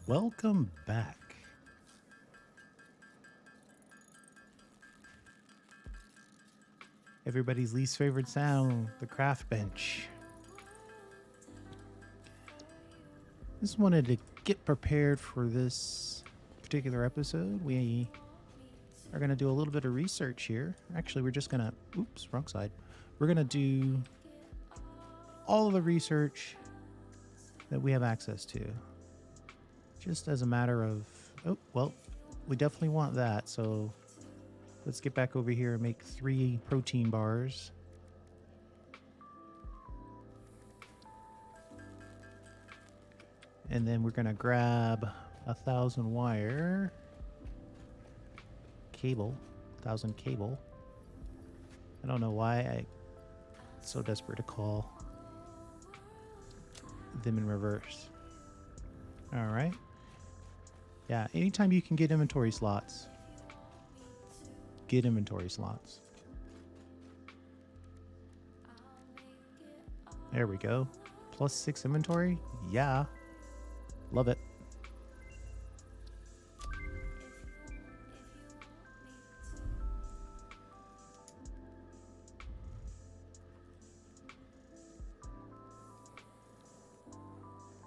Welcome back. Everybody's least favorite sound, the craft bench. Just wanted to get prepared for this particular episode. We are going to do a little bit of research here. Actually, we're just going to, oops, wrong side. We're going to do all of the research that we have access to. Just as a matter of, oh, well, we definitely want that. So let's get back over here and make 3 protein bars. And then we're going to grab 1,000 wire cable, 1,000 cable. I don't know why I'm so desperate to call them in reverse. All right. Yeah, anytime you can get inventory slots, get inventory slots. There we go. +6 inventory. Yeah. Love it.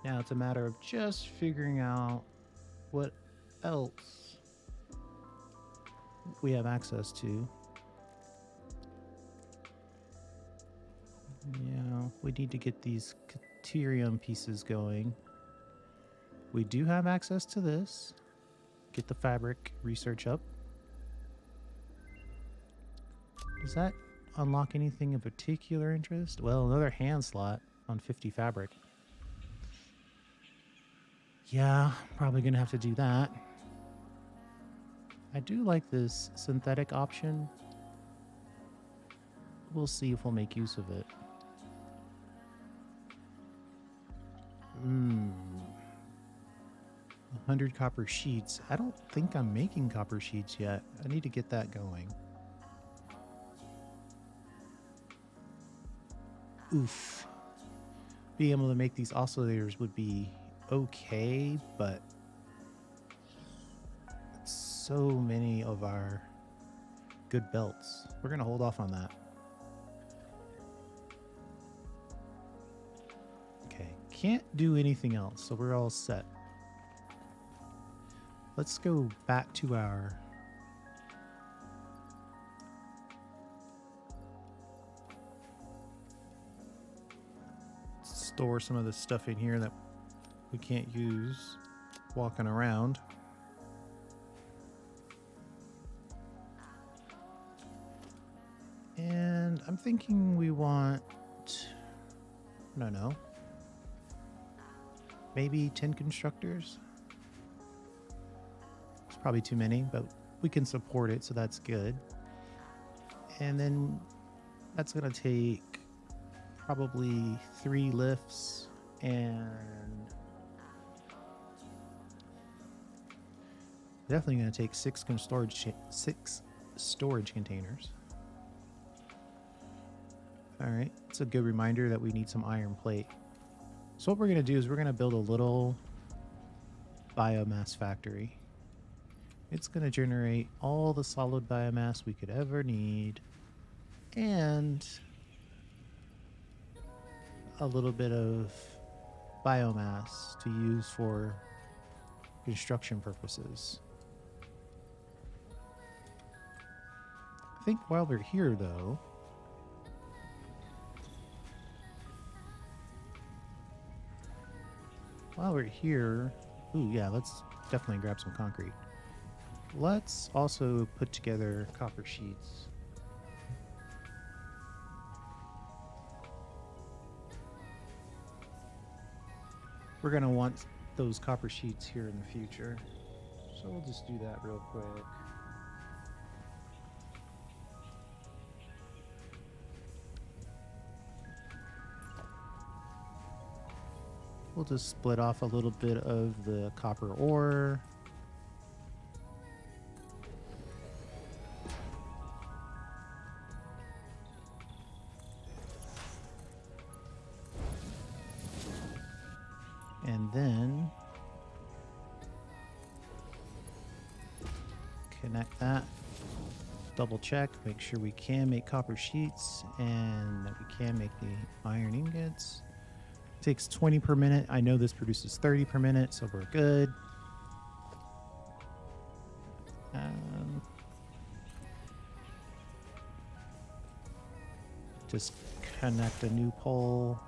Now it's a matter of just figuring out what else we have access to. Yeah, we need to get these Caterium pieces going. We do have access to this. Get the fabric research up. Does that unlock anything of particular interest? Well, another hand slot on 50 fabric. Yeah, probably gonna have to do that. I do like this synthetic option. We'll see if we'll make use of it. 100 copper sheets. I don't think I'm making copper sheets yet. I need to get that going. Oof. Being able to make these oscillators would be okay, but so many of our good belts. We're going to hold off on that. Okay, can't do anything else, so we're all set. Let's go back to our store some of the stuff in here that we can't use walking around. And I'm thinking we want, I don't know, maybe 10 constructors. It's probably too many, but we can support it, so that's good. And then that's going to take probably 3 lifts and definitely going to take 6 storage containers. All right, it's a good reminder that we need some iron plate. So what we're going to do is we're going to build a little biomass factory. It's going to generate all the solid biomass we could ever need and a little bit of biomass to use for construction purposes. I think while we're here, though, ooh, yeah, let's definitely grab some concrete. Let's also put together copper sheets. We're going to want those copper sheets here in the future. So we'll just do that real quick. We'll just split off a little bit of the copper ore. And then Connect that. Double check, make sure we can make copper sheets and that we can make the iron ingots. Takes 20 per minute. I know this produces 30 per minute, so we're good. Just connect a new pole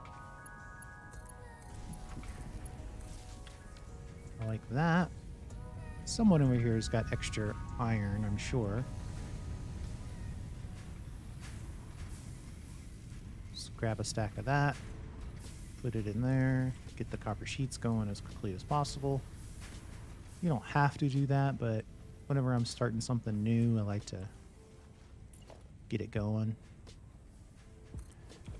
like that. Someone over here has got extra iron, I'm sure. Just grab a stack of that, put it in there, get the copper sheets going as quickly as possible. You don't have to do that, but whenever I'm starting something new, I like to get it going.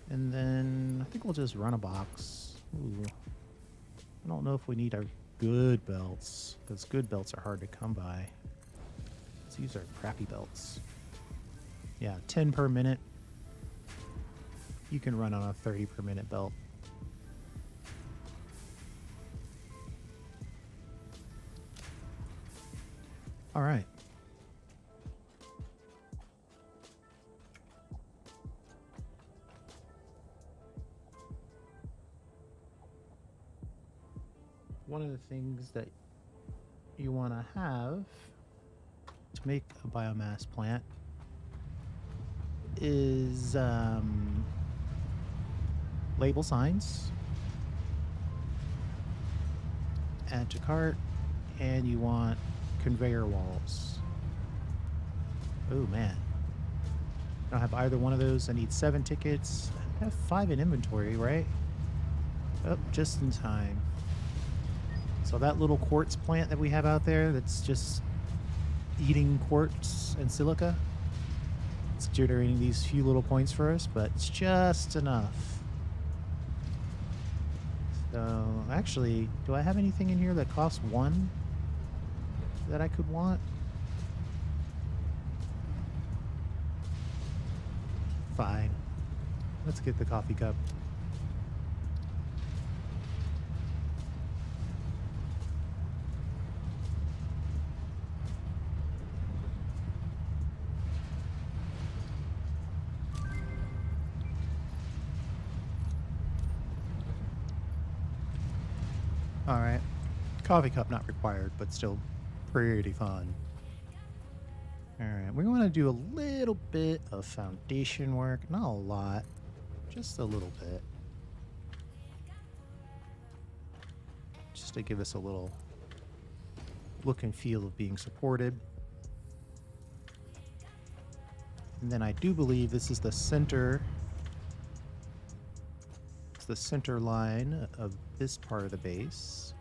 And then I think we'll just run a box. Ooh. I don't know if we need our good belts, because good belts are hard to come by. Let's use our crappy belts. Yeah, 10 per minute. You can run on a 30 per minute belt. All right. One of the things that you want to have to make a biomass plant is label signs. Add to cart, and you want conveyor walls. Oh man, I don't have either one of those. I need 7 tickets. I have 5 in inventory, right? Oh, just in time. So that little quartz plant that we have out there that's just eating quartz and silica, it's generating these few little points for us, but it's just enough. So actually, do I have anything in here that costs 1 that I could want? Fine. Let's get the coffee cup. All right. Coffee cup not required, but still pretty fun. All right. We want to do a little bit of foundation work. Not a lot, just a little bit. Just to give us a little look and feel of being supported. And then I do believe this is the center. It's the center line of this part of the base.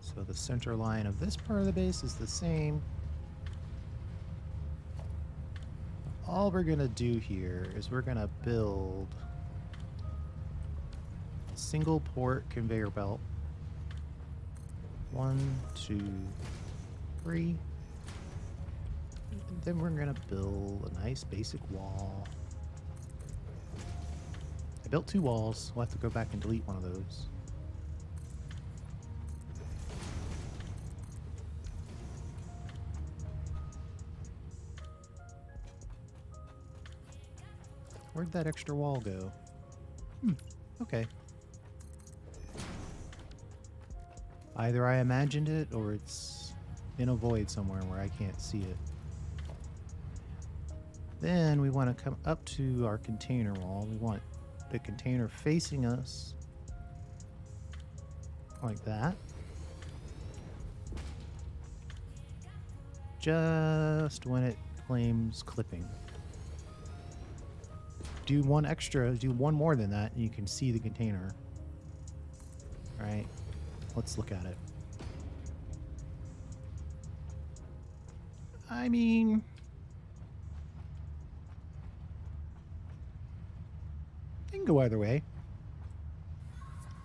So the center line of this part of the base is the same. All we're gonna do here is we're gonna build a single port conveyor belt. 1, 2, 3. And then we're gonna build a nice basic wall. I built 2 walls. We'll have to go back and delete one of those. Where'd that extra wall go? Okay. Either I imagined it or it's in a void somewhere where I can't see it. Then we want to come up to our container wall. We want the container facing us like that. Just when it claims clipping. Do one extra, do one more than that, and you can see the container. All right, let's look at it. I mean, it can go either way.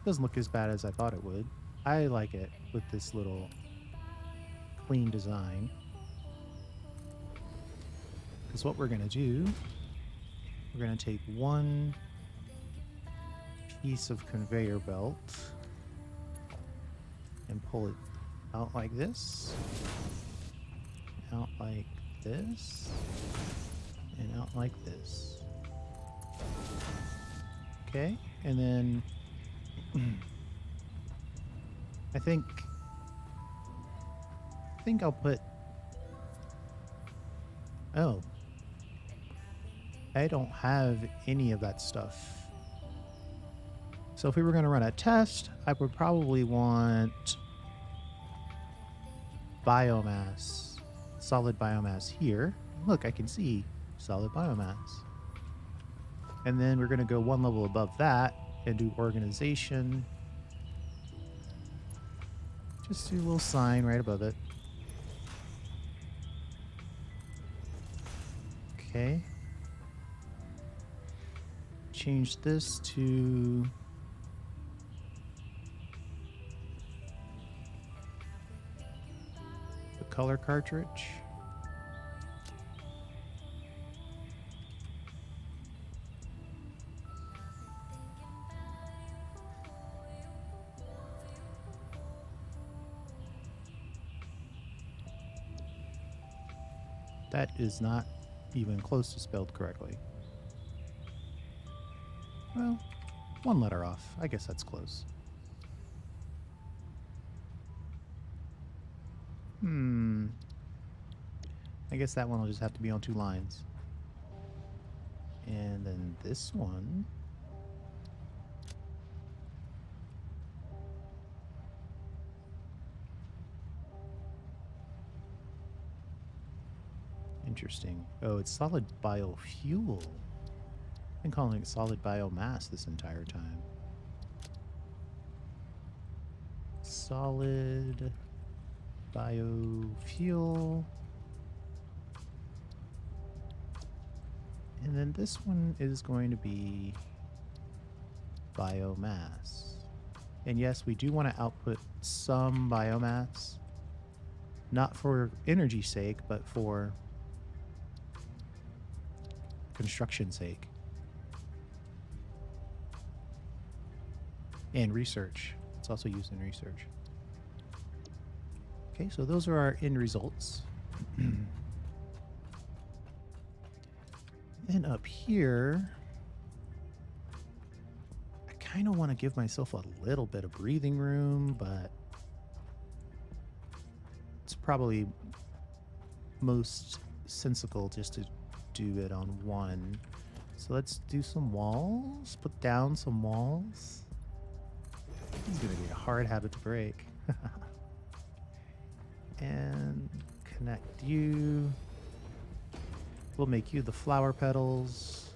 Doesn't look as bad as I thought it would. I like it with this little clean design. Because what we're gonna do, we're going to take one piece of conveyor belt and pull it Out like this. Out like this. And out like this. Okay, and then I think I'll put, oh, I don't have any of that stuff. So if we were going to run a test, I would probably want biomass, solid biomass here. Look, I can see solid biomass. And then we're going to go one level above that and do organization. Just do a little sign right above it. Okay. Change this to the color cartridge. That is not even close to spelled correctly. Well, one letter off. I guess that's close. I guess that one will just have to be on 2 lines. And then this one. Interesting. Oh, it's solid biofuel. I've been calling it solid biomass this entire time. Solid biofuel. And then this one is going to be biomass. And yes, we do want to output some biomass. Not for energy's sake, but for construction's sake. And research. It's also used in research. Okay, so those are our end results. Then up here, I kind of want to give myself a little bit of breathing room, but it's probably most sensible just to do it on one. So let's do some walls, put down some walls. This is going to be a hard habit to break. And connect you. We'll make you the flower petals.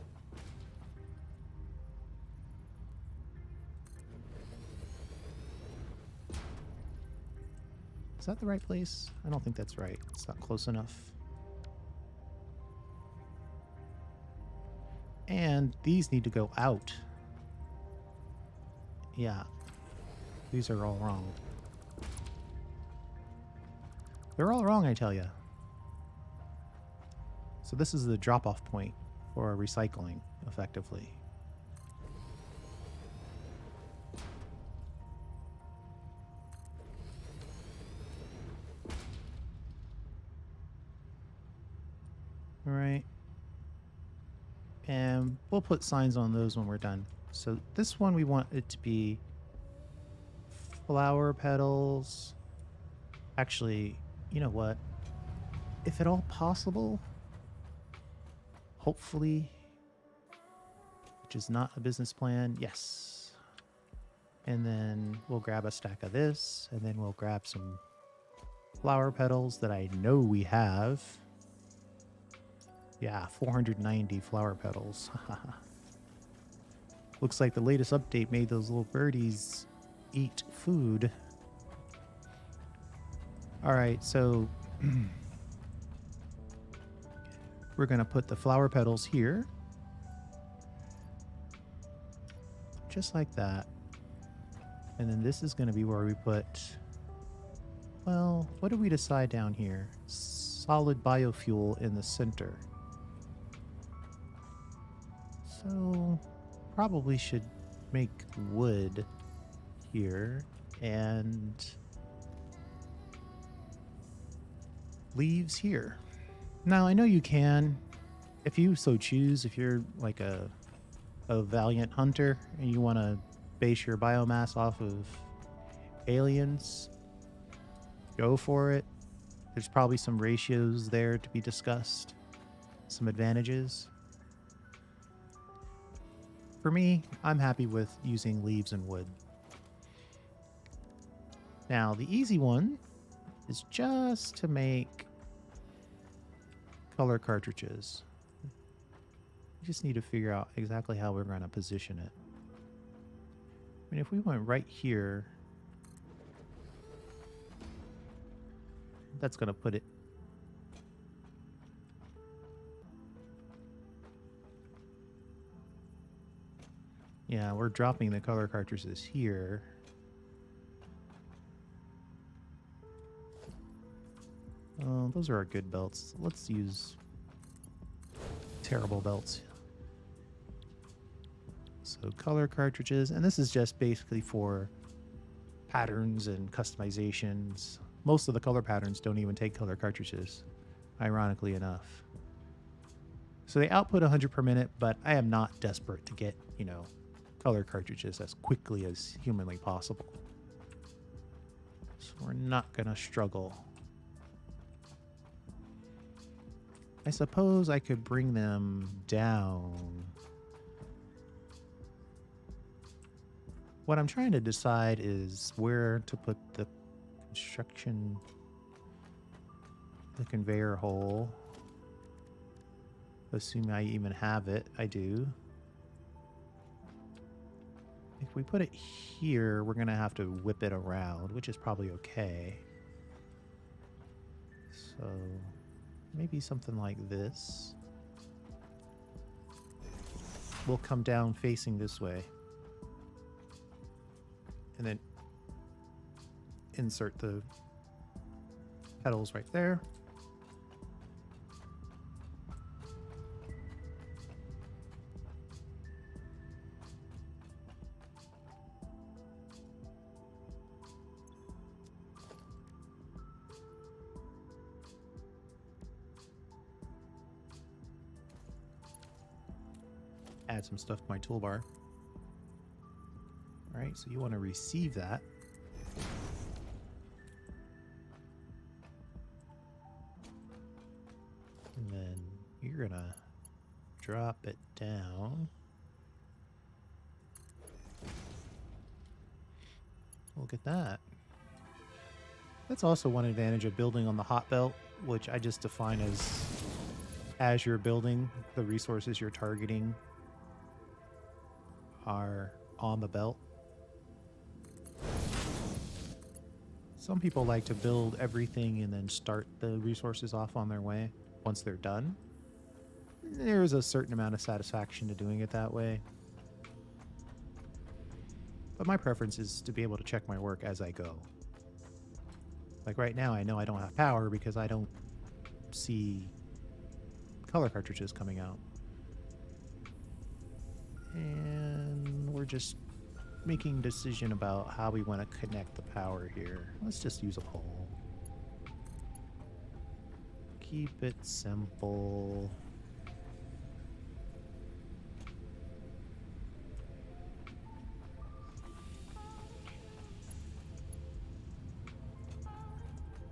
Is that the right place? I don't think that's right. It's not close enough. And these need to go out. Yeah. These are all wrong. They're all wrong, I tell you. So this is the drop-off point for recycling, effectively. All right. And we'll put signs on those when we're done. So this one we want it to be flower petals. Actually, you know what? If at all possible, hopefully, which is not a business plan, yes. And then we'll grab a stack of this, and then we'll grab some flower petals that I know we have. Yeah, 490 flower petals. Looks like the latest update made those little birdies eat food. All right, so we're going to put the flower petals here. Just like that. And then this is going to be where we put, well, what did we decide down here? Solid biofuel in the center. So probably should make wood here and leaves here. Now, I know you can, if you so choose, if you're like a valiant hunter and you want to base your biomass off of aliens, go for it. There's probably some ratios there to be discussed, some advantages. For me, I'm happy with using leaves and wood. Now, the easy one is just to make color cartridges. We just need to figure out exactly how we're going to position it. I mean, if we went right here, that's going to put it. Yeah, we're dropping the color cartridges here. Those are our good belts. Let's use terrible belts. So color cartridges, and this is just basically for patterns and customizations. Most of the color patterns don't even take color cartridges, ironically enough. So they output 100 per minute, but I am not desperate to get, color cartridges as quickly as humanly possible. So we're not gonna struggle. I suppose I could bring them down. What I'm trying to decide is where to put the conveyor hole. Assuming I even have it, I do. If we put it here, we're gonna have to whip it around, which is probably okay. So maybe something like this. We'll come down facing this way. And then insert the pedals right there. Add some stuff to my toolbar. All right, so you want to receive that. And then you're going to drop it down. Look at that. That's also one advantage of building on the hot belt, which I just define as you're building, the resources you're targeting are on the belt. Some people like to build everything and then start the resources off on their way once they're done. There is a certain amount of satisfaction to doing it that way. But my preference is to be able to check my work as I go. Like right now, I know I don't have power because I don't see color cartridges coming out. And we're just making a decision about how we want to connect the power here. Let's just use a pole. Keep it simple.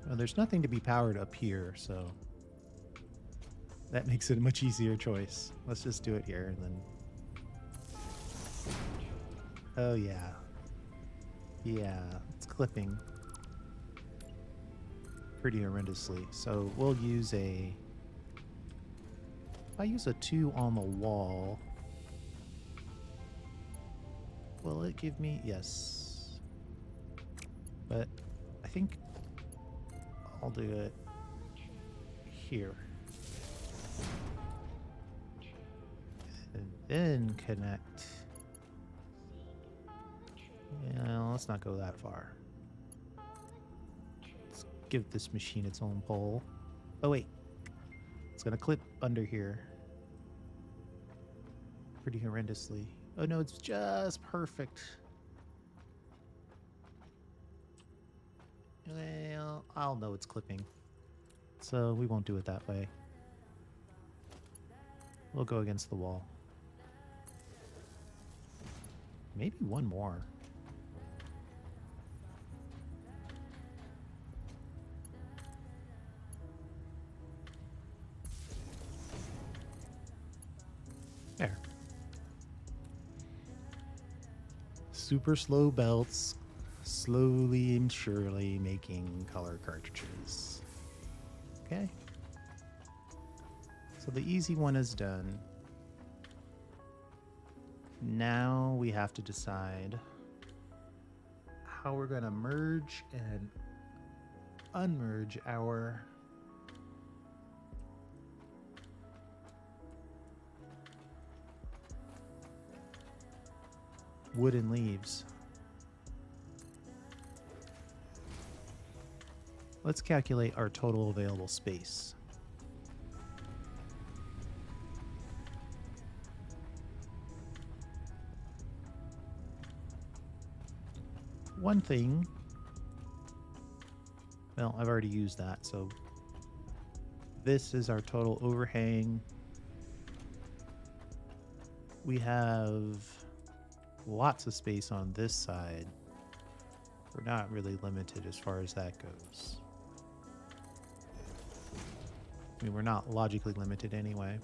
Well, there's nothing to be powered up here, so that makes it a much easier choice. Let's just do it here and then... Oh yeah. Yeah, it's clipping pretty horrendously. So we'll use if I use a 2 on the wall, will it give me... Yes. But I think I'll do it here. And then connect. Yeah, let's not go that far. Let's give this machine its own pole. Oh wait, it's gonna clip under here pretty horrendously. Oh no, it's just perfect. Well, I'll know it's clipping. So we won't do it that way. We'll go against the wall. Maybe one more. There. Super slow belts, slowly and surely making color cartridges. Okay. So the easy one is done. Now we have to decide how we're going to merge and unmerge our wooden leaves. Let's calculate our total available space. One thing, well, I've already used that, so this is our total overhang. We have lots of space on this side. We're not really limited as far as that goes. I mean, we're not logically limited anyway.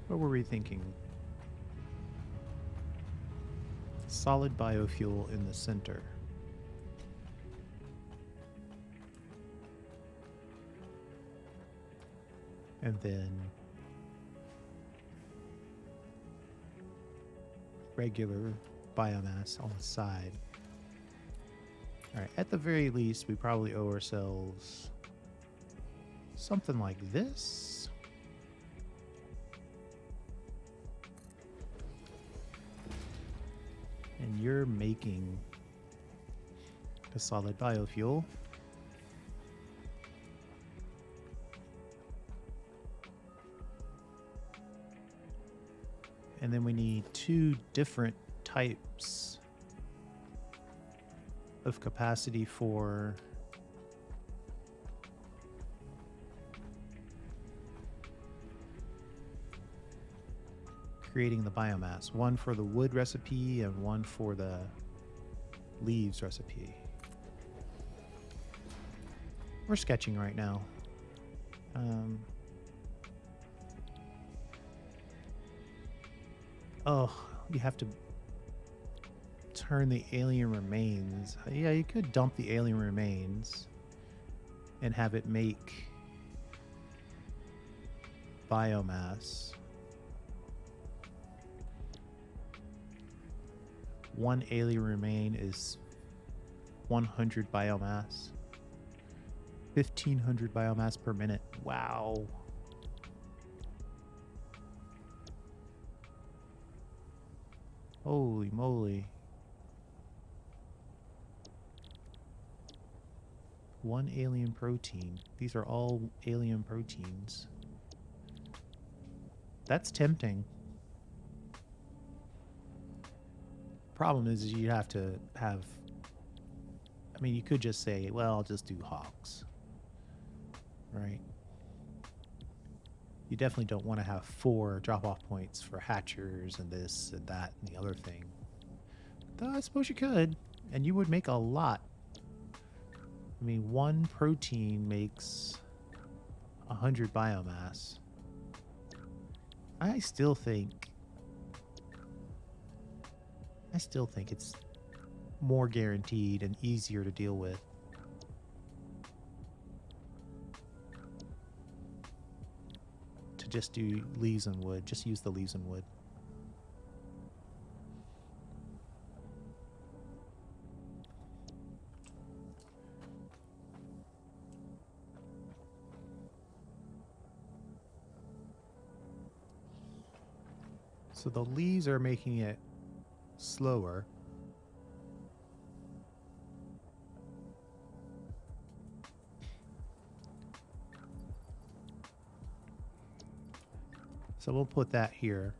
What were we thinking? Solid biofuel in the center. And then regular biomass on the side. All right, at the very least, we probably owe ourselves something like this. And you're making the solid biofuel. And then we need 2 different types of capacity for creating the biomass. One for the wood recipe and one for the leaves recipe. We're sketching right now. Oh, you have to turn the alien remains. Yeah, you could dump the alien remains and have it make biomass. 1 alien remain is 100 biomass. 1,500 biomass per minute. Wow. Holy moly. 1 alien protein. These are all alien proteins. That's tempting. Problem is you have to have, I mean, you could just say, well, I'll just do hogs, right? You definitely don't want to have 4 drop-off points for hatchers and this and that and the other thing. Though I suppose you could, and you would make a lot. I mean, 1 protein makes 100 biomass. I still think it's more guaranteed and easier to deal with. To just do leaves and wood. Just use the leaves and wood. So the leaves are making it slower. So we'll put that here.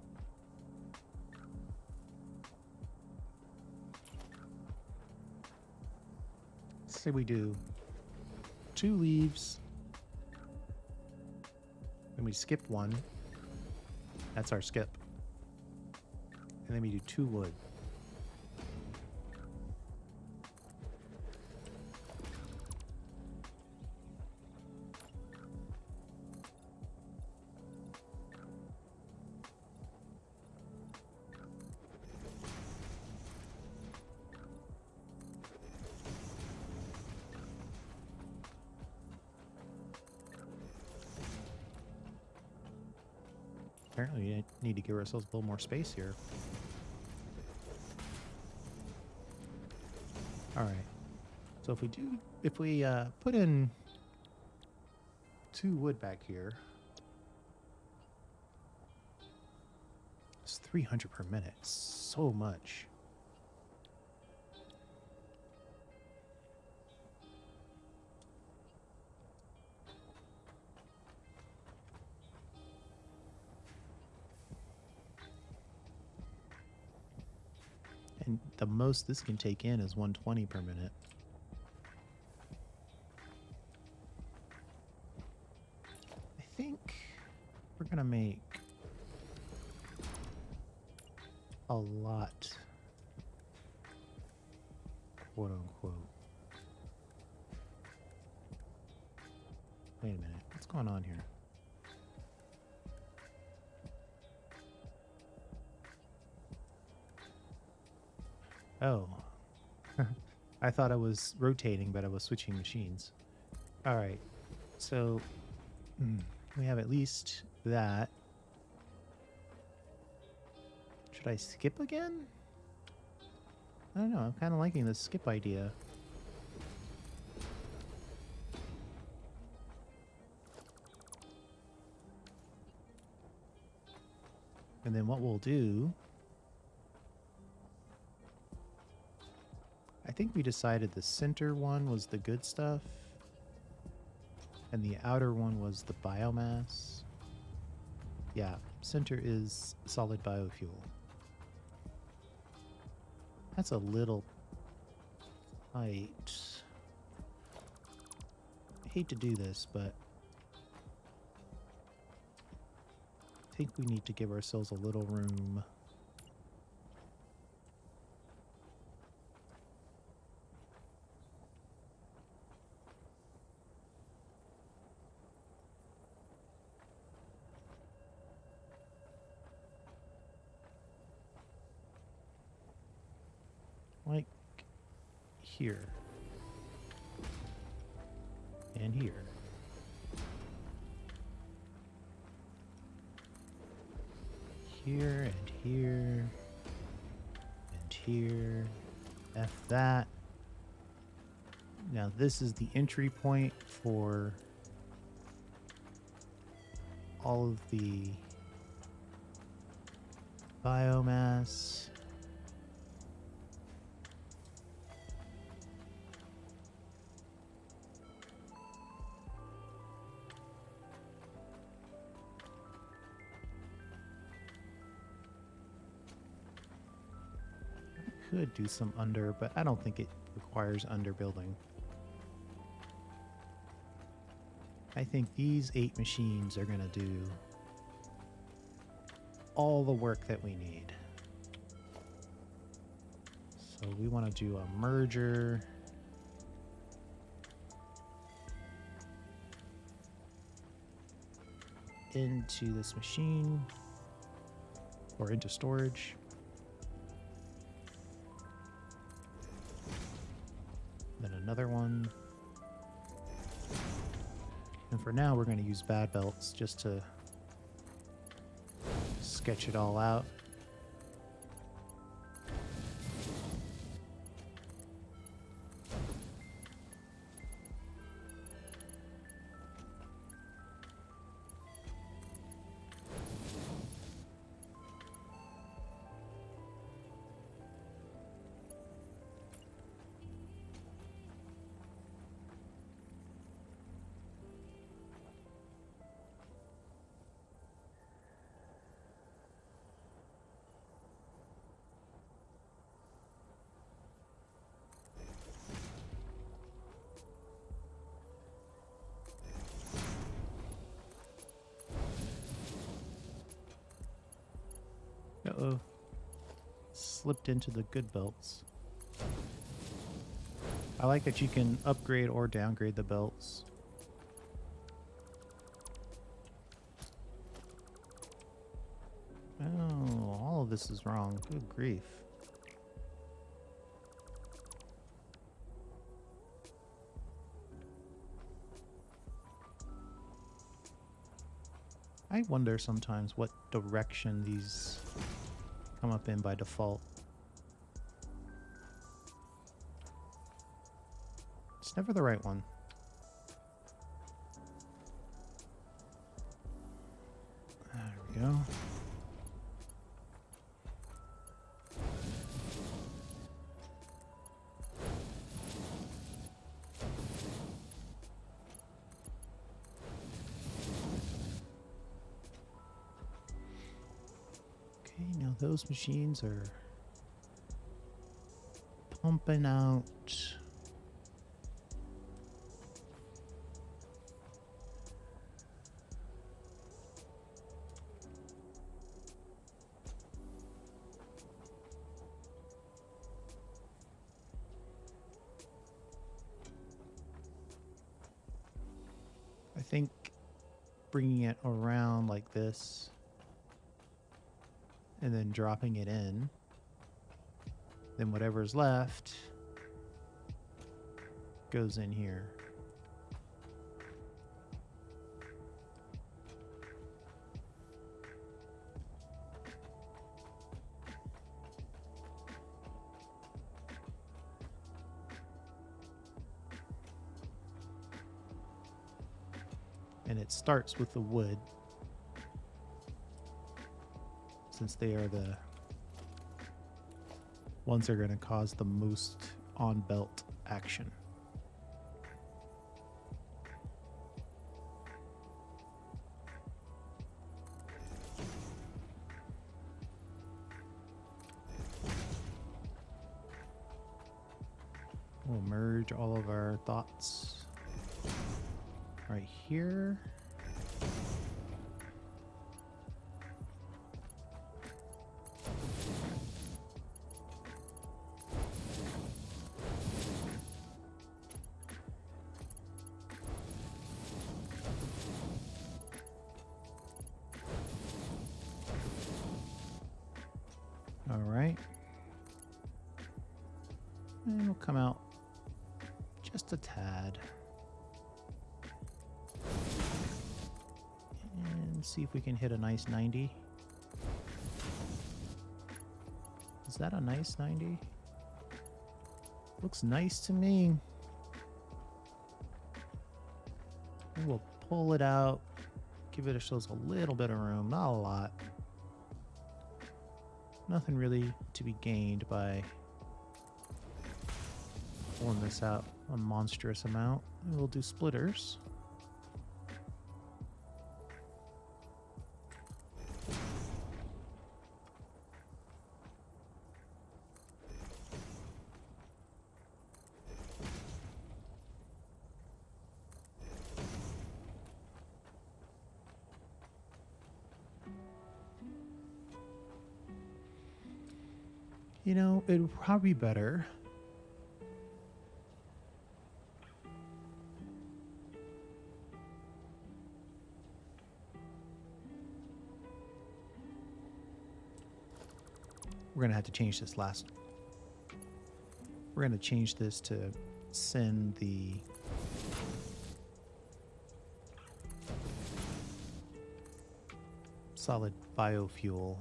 Let's say we do 2 leaves. Then we skip 1. That's our skip. And then we do 2 wood. Apparently we need to give ourselves a little more space here. All right. So if we put in 2 wood back here, it's 300 per minute. So much. And the most this can take in is 120 per minute. I think we're gonna make a lot, quote unquote. Wait a minute, what's going on here? Oh, I thought I was rotating, but I was switching machines. All right, so we have at least that. Should I skip again? I don't know, I'm kind of liking this skip idea. And then what we'll do, I think we decided the center one was the good stuff, and the outer one was the biomass. Yeah, center is solid biofuel. That's a little tight. I hate to do this, but I think we need to give ourselves a little room. Like here. And here. Here and here. And here. F that. Now this is the entry point for all of the biomass. Could do some under, but I don't think it requires underbuilding. I think these 8 machines are going to do all the work that we need. So we want to do a merger. Into this machine or into storage. Then another one. And for now, we're going to use bad belts just to sketch it all out. Uh-oh. Slipped into the good belts. I like that you can upgrade or downgrade the belts. Oh, all of this is wrong. Good grief. I wonder sometimes what direction these come up in by default. It's never the right one. There we go. Okay, now those machines are pumping out. I think bringing it around like this and then dropping it in, then whatever's left goes in here. And it starts with the wood, since they are the ones that are going to cause the most on-belt action. We'll merge all of our thoughts right here. All right. And we'll come out just a tad. And see if we can hit a nice 90. Is that a nice 90? Looks nice to me. And we'll pull it out, give it ourselves a little bit of room, not a lot. Nothing really to be gained by pulling this out a monstrous amount. And we'll do splitters. You know, it would probably be better we're going to have to change this last. We're going to change this to send the solid biofuel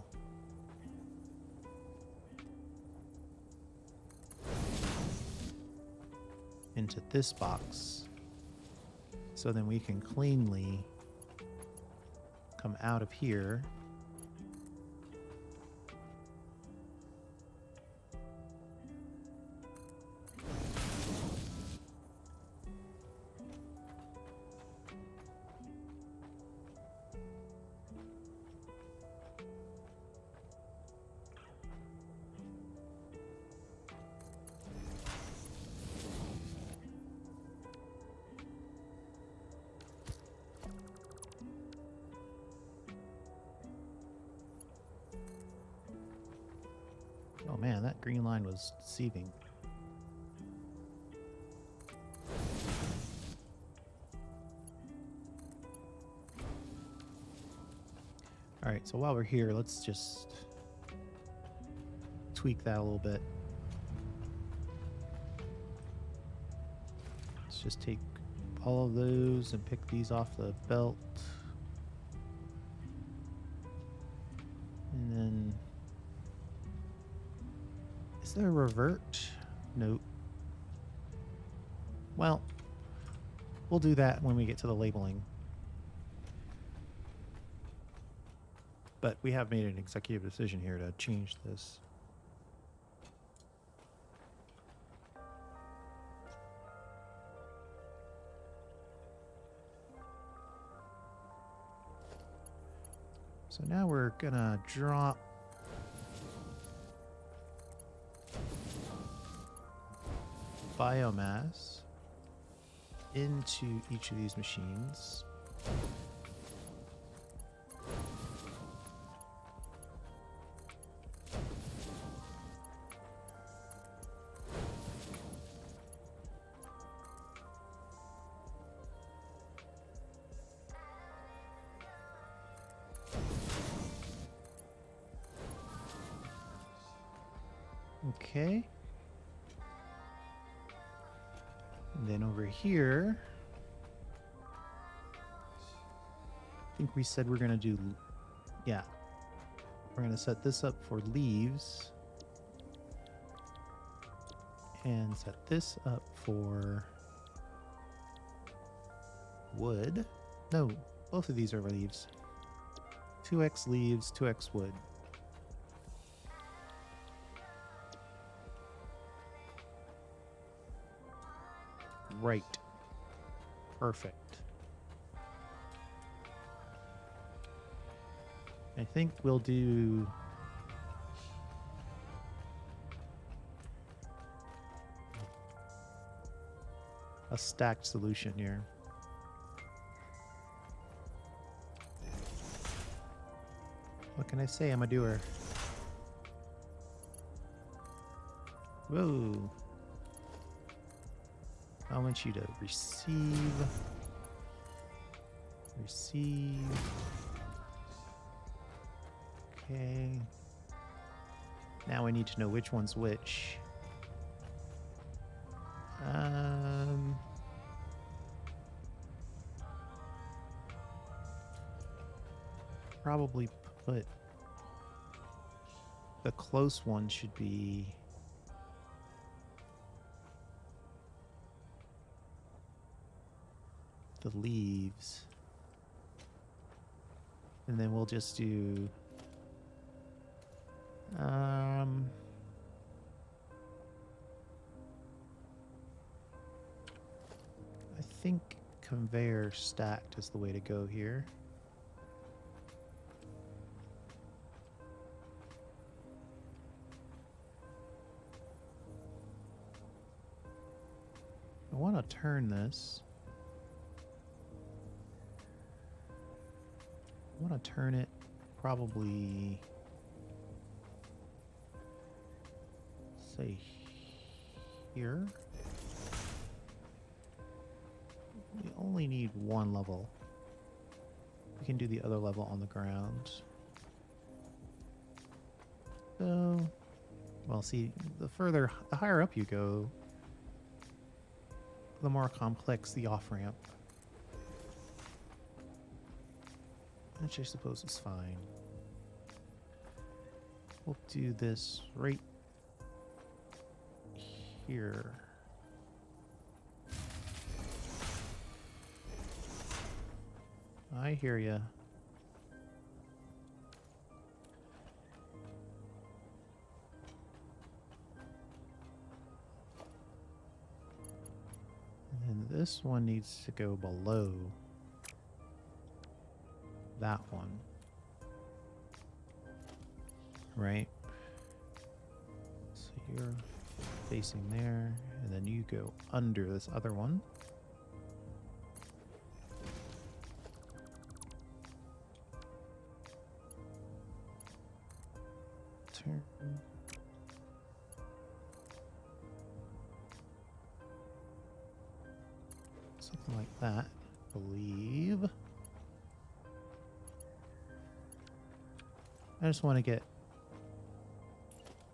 into this box, so then we can cleanly come out of here Oh man, that green line was deceiving. Alright, so while we're here, let's just tweak that a little bit. Let's just take all of those and pick these off the belt. And then... is there a revert? Nope. Well, we'll do that when we get to the labeling. But we have made an executive decision here to change this. So now we're gonna drop biomass into each of these machines. Okay. And then over here, I think we said we're going to do, yeah, we're going to set this up for leaves and set this up for wood. No, both of these are leaves. 2x leaves, 2x wood. Right. Perfect. I think we'll do a stacked solution here. What can I say? I'm a doer. Whoa. I want you to receive. Okay. Now I need to know which one's which. Probably put the close one should be the leaves, and then we'll just do I think conveyor stacked is the way to go here. I want to turn this. I want to turn it probably, say, here. We only need one level. We can do the other level on the ground. So, well, see, the higher up you go, the more complex the off-ramp. Which I suppose is fine. We'll do this right here. I hear ya. And then this one needs to go below that one, right? So you're facing there, and then you go under this other one. Turn. Something like that, I believe. I just want to get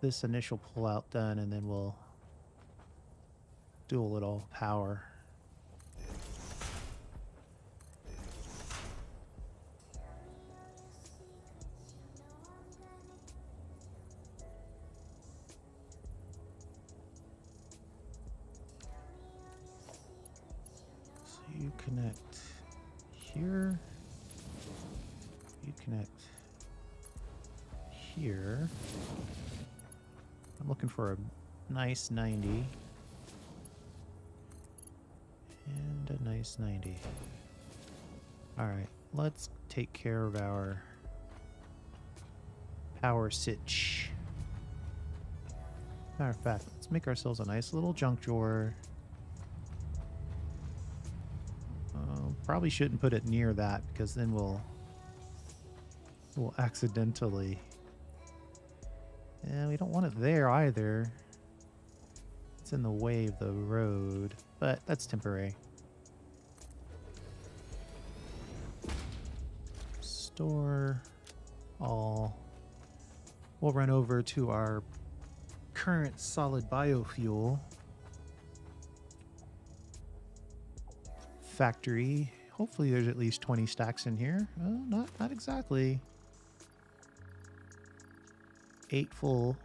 this initial pull out done, and then we'll do a little power. So you connect here. You connect here. I'm looking for a nice 90. And a nice 90. Alright, let's take care of our power sitch. Matter of fact, let's make ourselves a nice little junk drawer. Probably shouldn't put it near that, because then we'll accidentally... And we don't want it there either. It's in the way of the road, but that's temporary. Store all. We'll run over to our current solid biofuel factory. Hopefully there's at least 20 stacks in here. Oh, not exactly. 8 full.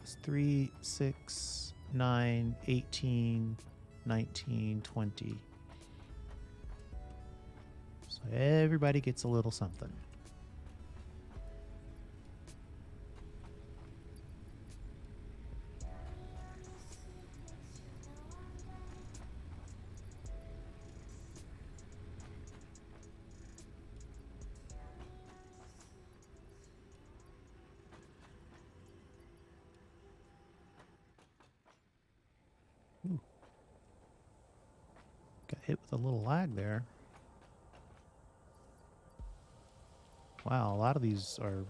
It's 3, 6, 9, 18, 19, 20. So everybody gets a little something. Ooh. Got hit with a little lag there. Wow, a lot of these are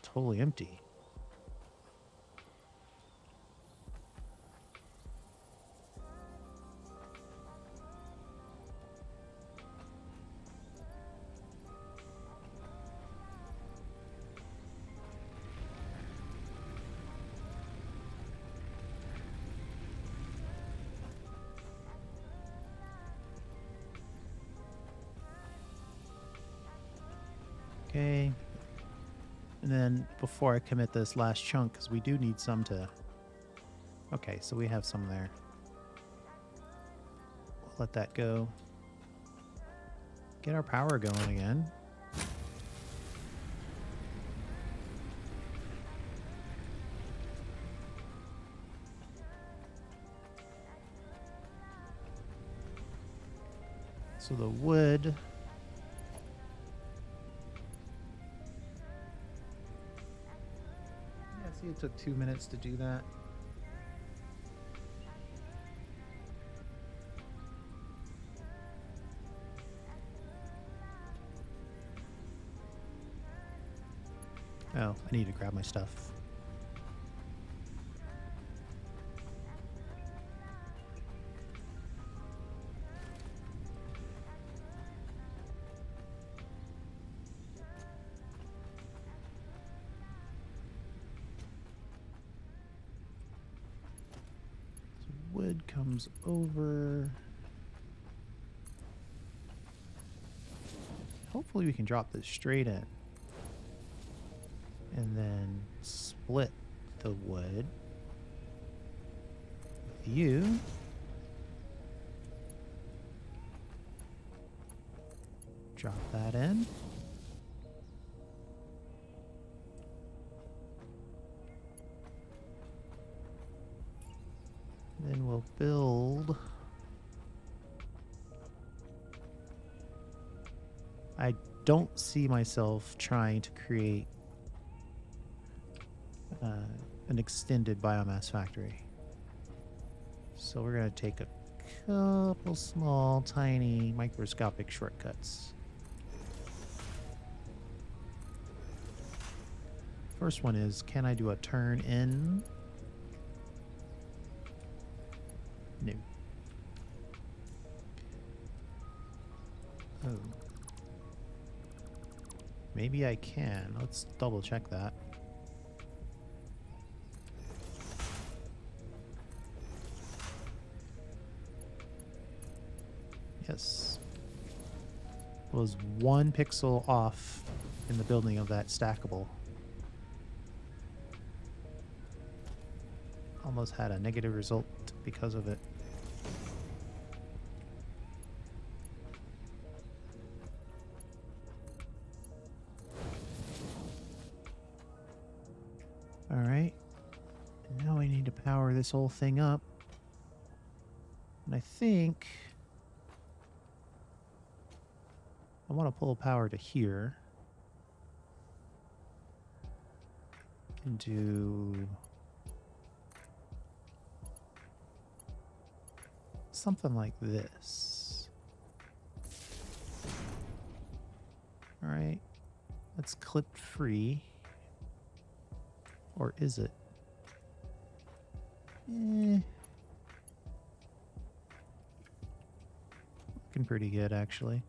totally empty. Okay. And then before I commit this last chunk, because we do need some to... Okay, so we have some there. We'll let that go. Get our power going again. So the wood... It took 2 minutes to do that. Oh, I need to grab my stuff. Wood comes over. Hopefully we can drop this straight in. And then split the wood with you. Drop that in. Then we'll build. I don't see myself trying to create an extended biomass factory. So we're going to take a couple small, tiny, microscopic shortcuts. First one is, can I do a turn in? No. Oh. Maybe I can. Let's double check that. Yes. Was 1 pixel off in the building of that stackable. Almost had a negative result because of it. All right. Now I need to power this whole thing up. And I think I want to pull power to here. And do something like this. All right. That's clip free. Or is it? Looking pretty good, actually.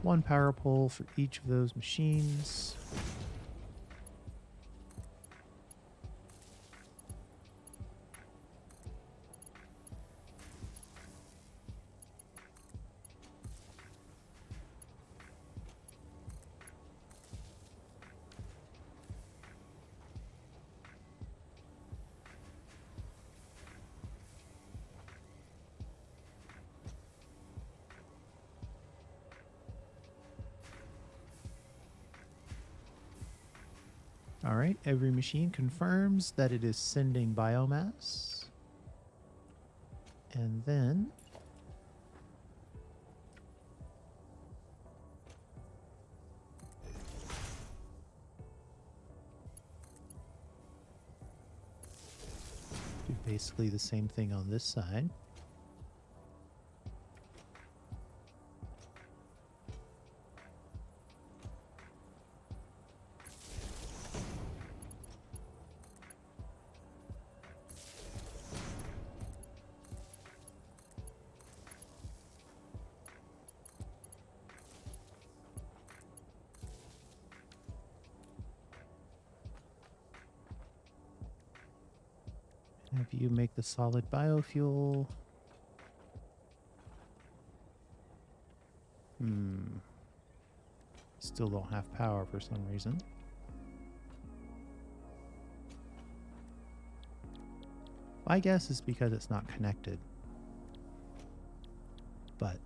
One power pole for each of those machines. All right, every machine confirms that it is sending biomass. And then do basically the same thing on this side. Have you make the solid biofuel. Still don't have power for some reason. My guess is because it's not connected. But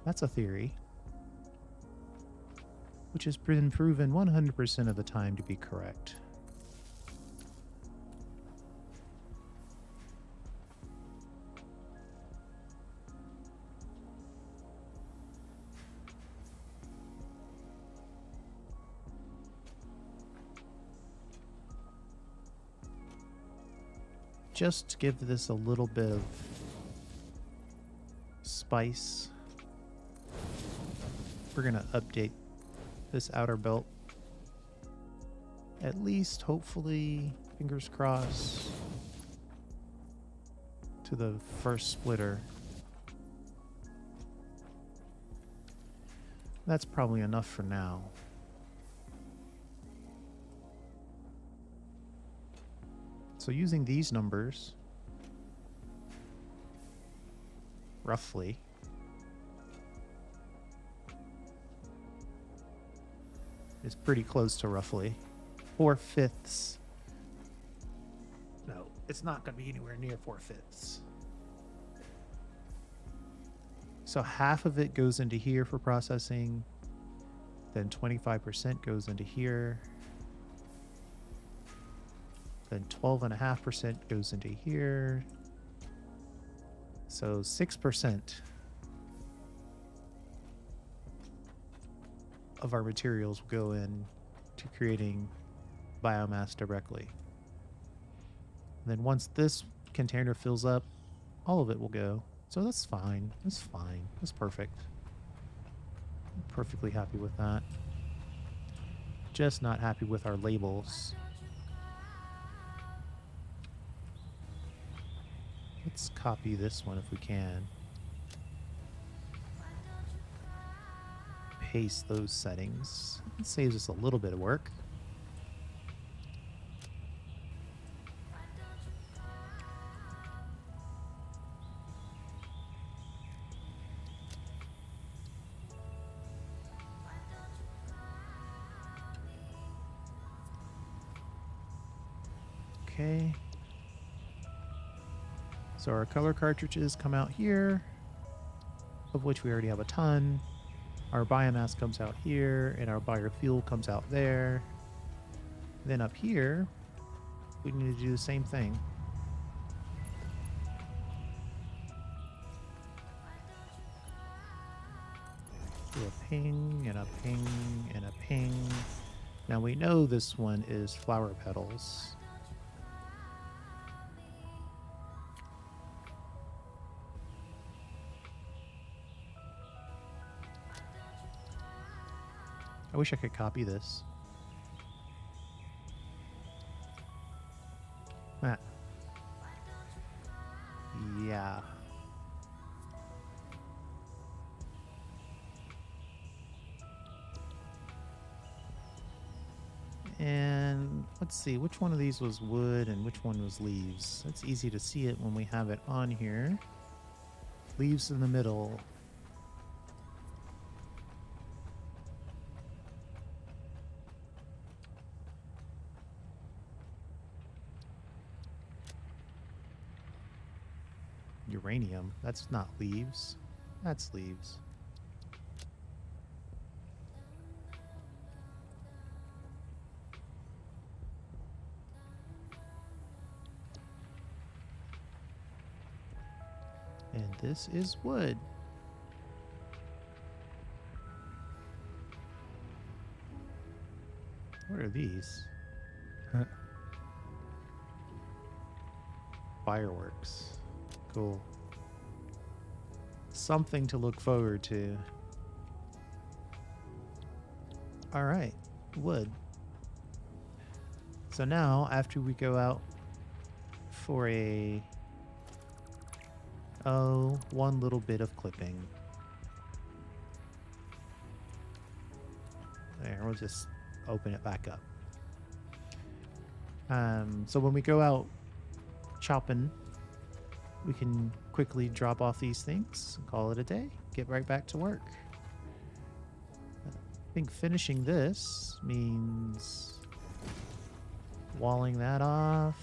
that's a theory, which has been proven 100% of the time to be correct. Just to give this a little bit of spice, we're going to update this outer belt. At least, hopefully, fingers crossed, to the first splitter. That's probably enough for now. So using these numbers, roughly, is pretty close to roughly 4/5. No, it's not going to be anywhere near 4/5. So half of it goes into here for processing, then 25% goes into here. Then 12.5% goes into here. So 6% of our materials will go in to creating biomass directly. And then once this container fills up, all of it will go. So that's fine. That's fine. That's perfect. I'm perfectly happy with that. Just not happy with our labels. Let's copy this one if we can. Paste those settings. It saves us a little bit of work. Okay. So our color cartridges come out here, of which we already have a ton. Our biomass comes out here, and our biofuel comes out there. Then up here, we need to do the same thing. Do a ping, and a ping, and a ping. Now we know this one is flower petals. I wish I could copy this. Ah. Yeah. And let's see, which one of these was wood and which one was leaves? It's easy to see it when we have it on here. Leaves in the middle. Uranium. That's not leaves. That's leaves. And this is wood. What are these? Fireworks. Cool. Something to look forward to. All right, wood. So now, after we go out for one little bit of clipping. There, we'll just open it back up. So when we go out chopping, we can quickly drop off these things, call it a day, get right back to work. I think finishing this means walling that off,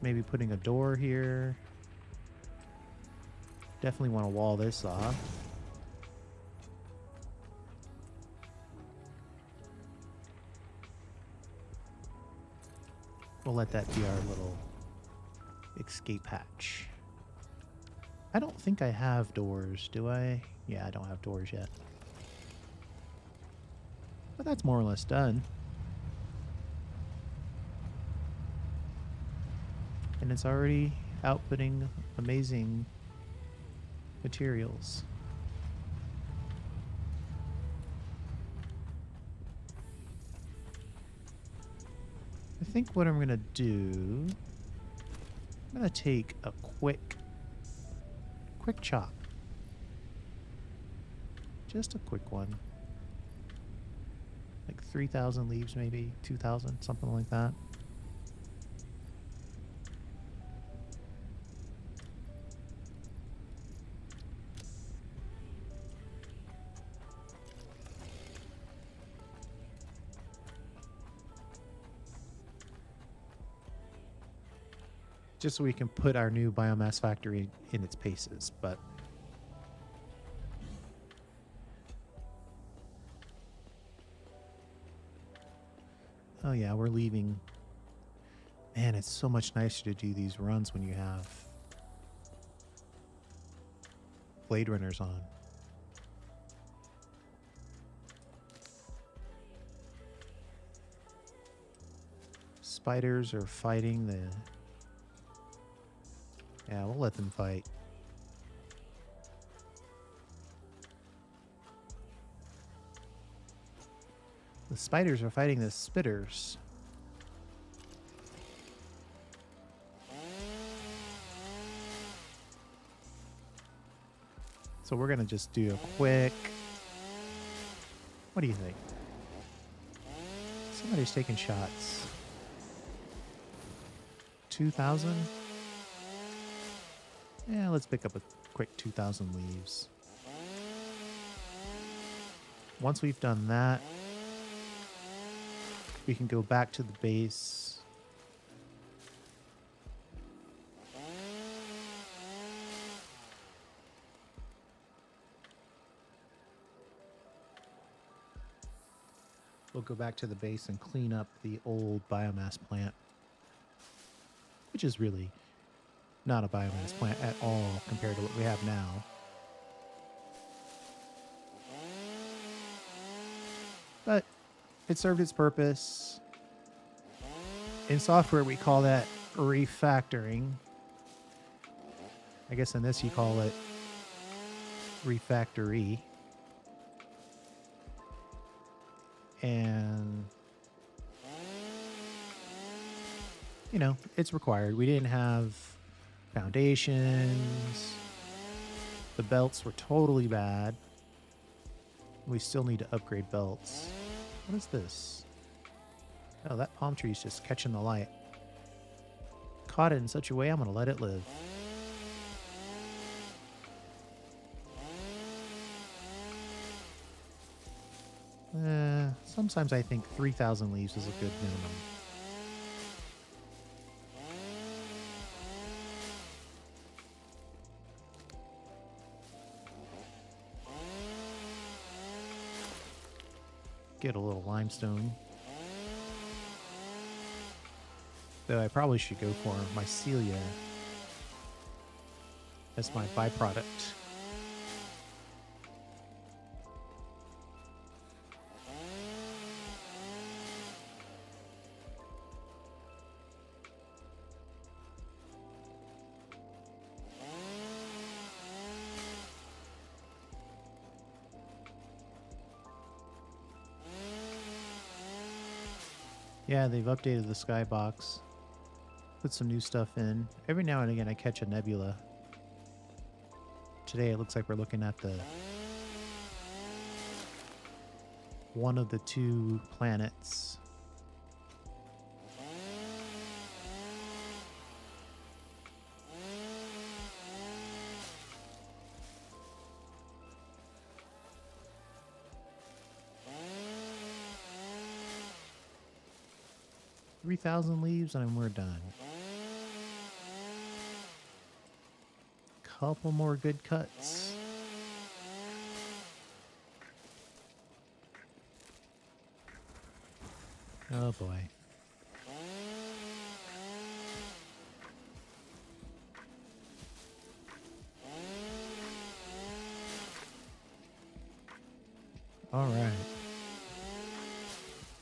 maybe putting a door here. Definitely want to wall this off. We'll let that be our little escape hatch. I don't think I have doors, do I? Yeah, I don't have doors yet. But that's more or less done. And it's already outputting amazing materials. I think what I'm going to do, I'm going to take a quick chop. Just a quick one. Like 3,000 leaves maybe, 2,000, something like that. Just so we can put our new biomass factory in its paces, but oh yeah, we're leaving. Man, it's so much nicer to do these runs when you have Blade Runners on. Spiders are fighting the Yeah, we'll let them fight. The spiders are fighting the spitters. So we're going to just do a quick... What do you think? Somebody's taking shots. 2,000? Yeah, let's pick up a quick 2,000 leaves. Once we've done that, we can go back to the base. We'll go back to the base and clean up the old biomass plant, which is really not a biomass plant at all compared to what we have now. But it served its purpose. In software, we call that refactoring. I guess in this you call it refactory. And, you know, it's required. We didn't have foundations. The belts were totally bad. We still need to upgrade belts. What is this? Oh, that palm tree is just catching the light. Caught it in such a way, I'm going to let it live. Sometimes I think 3,000 leaves is a good minimum. Get a little limestone. Though I probably should go for mycelia as my byproduct. Yeah, they've updated the skybox. Put some new stuff in. Every now and again I catch a nebula. Today it looks like we're looking at the one of the two planets. $3,000 leaves and we're done. Couple more good cuts. Oh boy. All right.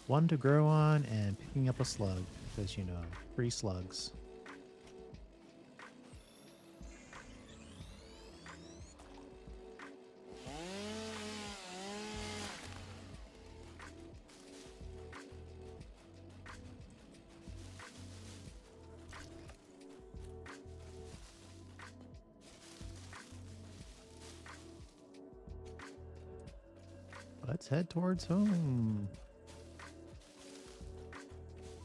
One to grow on and picking up a slug because, you know, free slugs. Let's head towards home.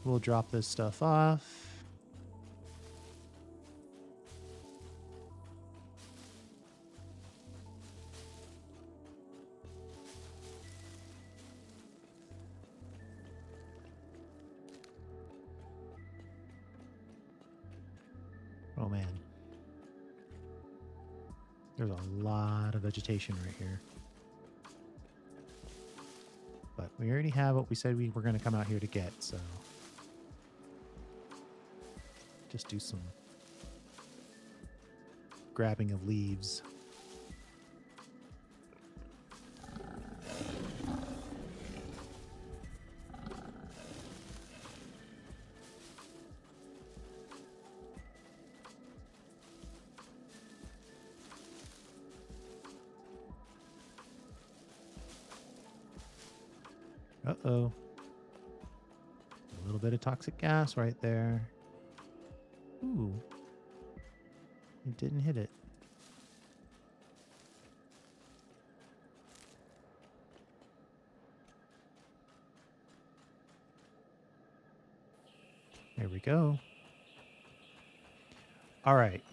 We'll drop this stuff off. Oh man. There's a lot of vegetation right here. But we already have what we said we were going to come out here to get, so just do some grabbing of leaves. Uh-oh. A little bit of toxic gas right there. Ooh. It didn't hit it. There we go. All right.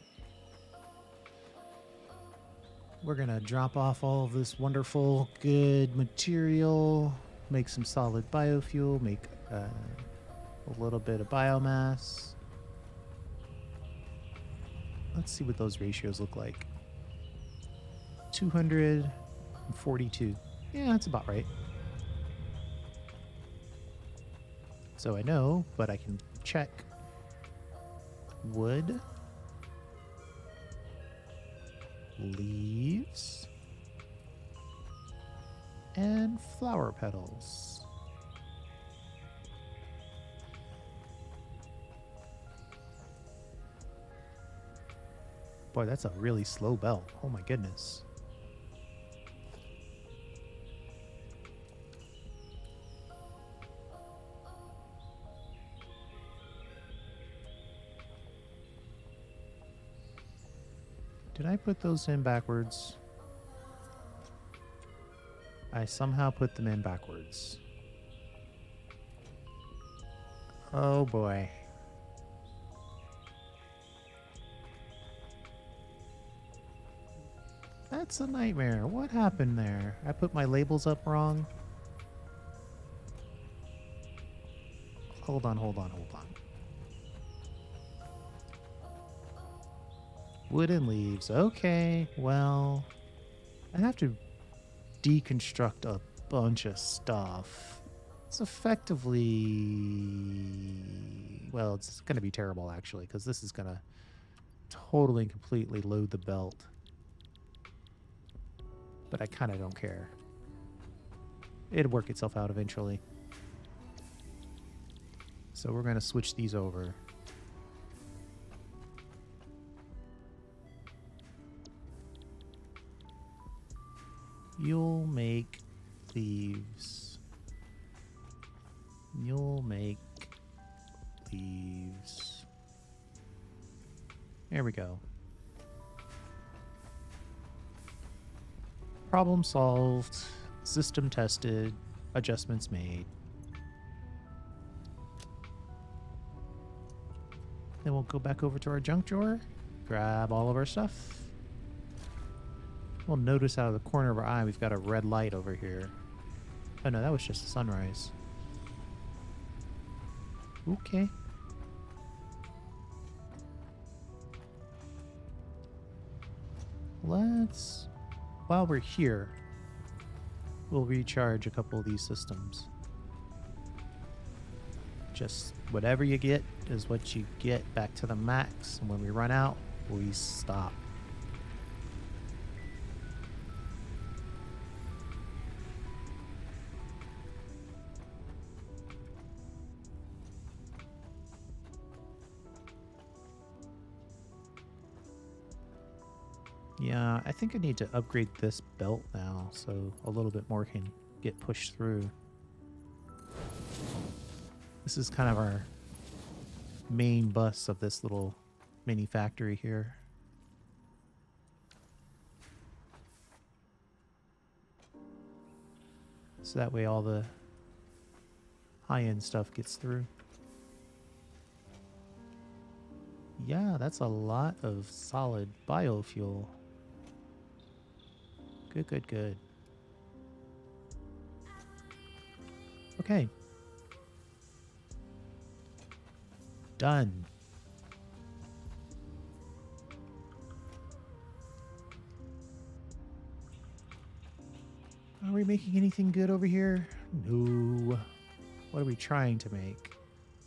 We're going to drop off all of this wonderful, good material, make some solid biofuel, make a little bit of biomass. Let's see what those ratios look like. 242. Yeah, that's about right. So I know, but I can check. Wood. Leaves. And flower petals. Boy, that's a really slow belt. Oh my goodness. Did I put those in backwards? I somehow put them in backwards. Oh boy. That's a nightmare. What happened there? I put my labels up wrong. Hold on. Wood and leaves. Okay, well, I have to deconstruct a bunch of stuff. It's effectively... Well, it's going to be terrible, actually, because this is going to totally and completely load the belt. But I kind of don't care. It'll work itself out eventually. So we're going to switch these over. You'll make leaves. You'll make leaves. There we go. Problem solved. System tested. Adjustments made. Then we'll go back over to our junk drawer. Grab all of our stuff. We'll notice out of the corner of our eye we've got a red light over here. Oh no, that was just a sunrise. Okay. Let's... While we're here, we'll recharge a couple of these systems. Just whatever you get is what you get back to the max. And when we run out, we stop. Yeah, I think I need to upgrade this belt now so a little bit more can get pushed through. This is kind of our main bus of this little mini factory here. So that way all the high-end stuff gets through. Yeah, that's a lot of solid biofuel. Good. Okay. Done. Are we making anything good over here? No. What are we trying to make?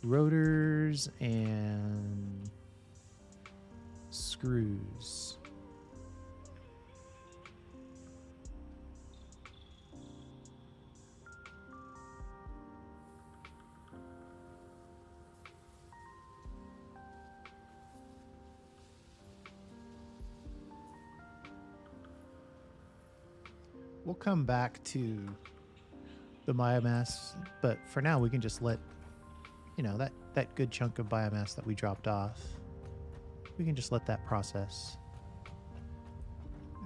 Rotors and screws. We'll come back to the biomass, but for now we can just let, you know, that good chunk of biomass that we dropped off, we can just let that process.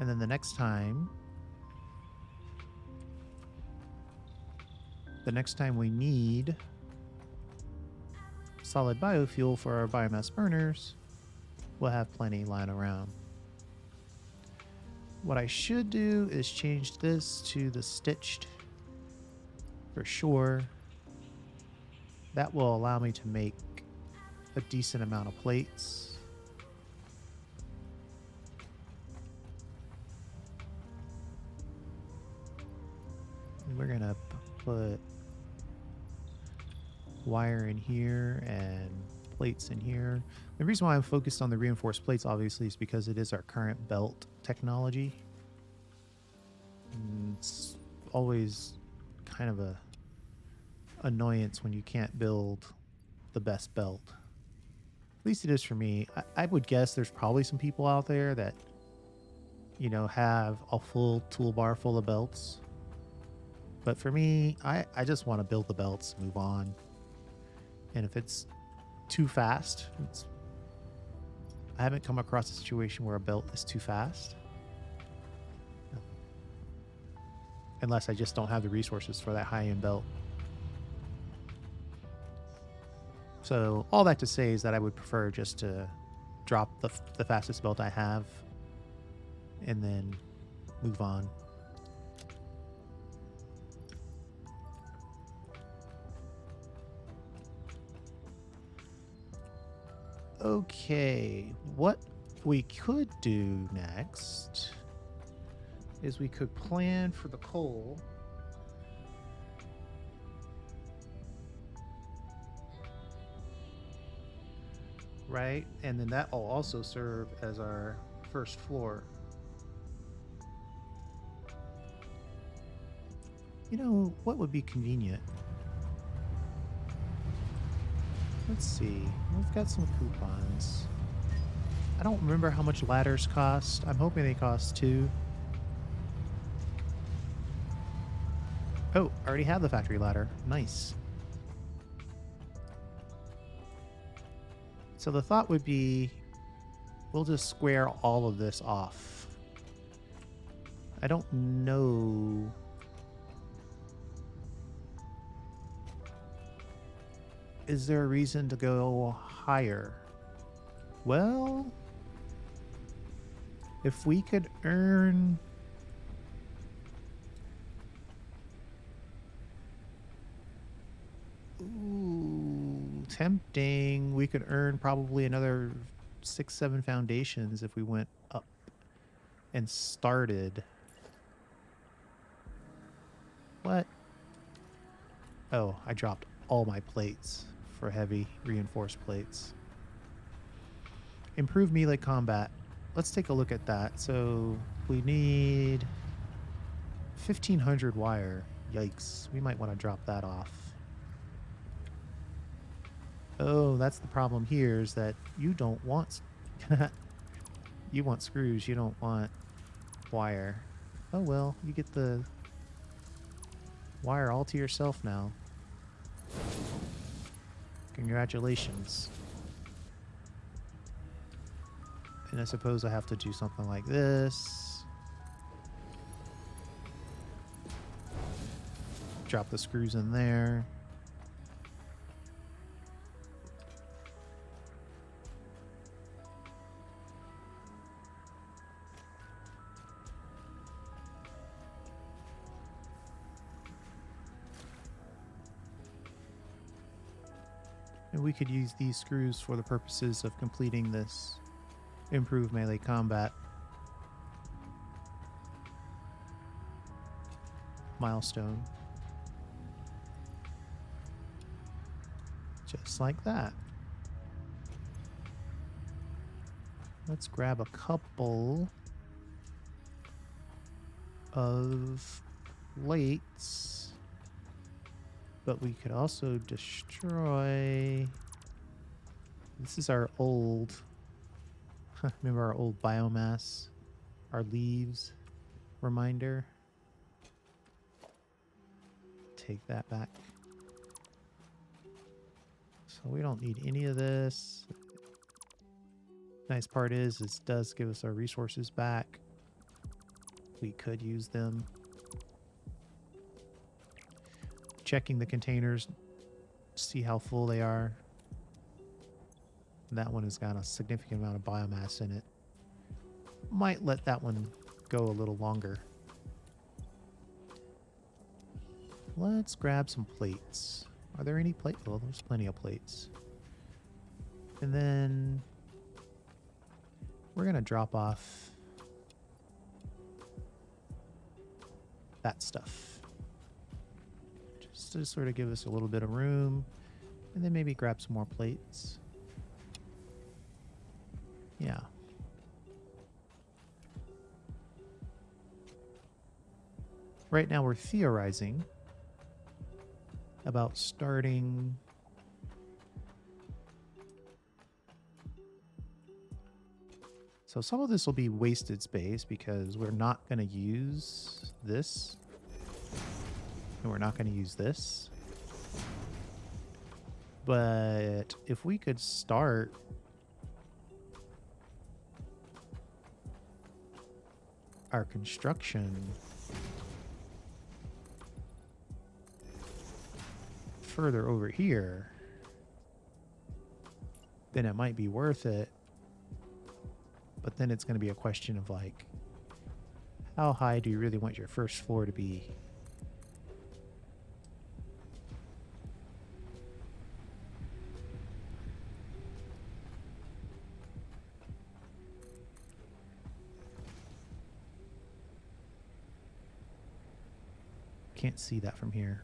And then the next time we need solid biofuel for our biomass burners, we'll have plenty lying around. What I should do is change this to the stitched for sure. That will allow me to make a decent amount of plates. And we're gonna put wire in here and plates in here. The reason why I'm focused on the reinforced plates obviously is because it is our current belt technology. And it's always kind of a annoyance when you can't build the best belt. At least it is for me. I would guess there's probably some people out there that, you know, have a full toolbar full of belts. But for me, I just want to build the belts, move on. And if it's too fast, I haven't come across a situation where a belt is too fast. Unless I just don't have the resources for that high-end belt. So all that to say is that I would prefer just to drop the fastest belt I have and then move on. Okay, what we could do next is we could plan for the coal. Right? And then that will also serve as our first floor. You know, what would be convenient? Let's see. We've got some coupons. I don't remember how much ladders cost. I'm hoping they cost 2. Oh, I already have the factory ladder. Nice. So the thought would be, we'll just square all of this off. I don't know. Is there a reason to go higher? Well, if we could earn... Ooh, tempting. We could earn probably another 6-7 foundations if we went up and started. What? Oh, I dropped all my plates for heavy reinforced plates. Improve melee combat. Let's take a look at that. So we need 1,500 wire. Yikes. We might want to drop that off. Oh, that's the problem here is that you don't want... you want screws. You don't want wire. Oh, well, you get the wire all to yourself now. Congratulations. And I suppose I have to do something like this. Drop the screws in there. And we could use these screws for the purposes of completing this improved melee combat milestone. Just like that. Let's grab a couple of plates. But we could also destroy... This is our old... Remember our old biomass? Our leaves reminder? take that back. So we don't need any of this. Nice part is it does give us our resources back. We could use them. Checking the containers, see how full they are. That one has got a significant amount of biomass in it. Might let that one go a little longer. Let's grab some plates. Are there any plates? Well, there's plenty of plates. And then we're going to drop off that stuff. Just to sort of give us a little bit of room. And then maybe grab some more plates. Yeah. Right now we're theorizing about starting so some of this will be wasted space because we're not going to use this and we're not going to use this. But if we could start our construction further over here, then it might be worth it. But then it's going to be a question of like, how high do you really want your first floor to be? Can't see that from here.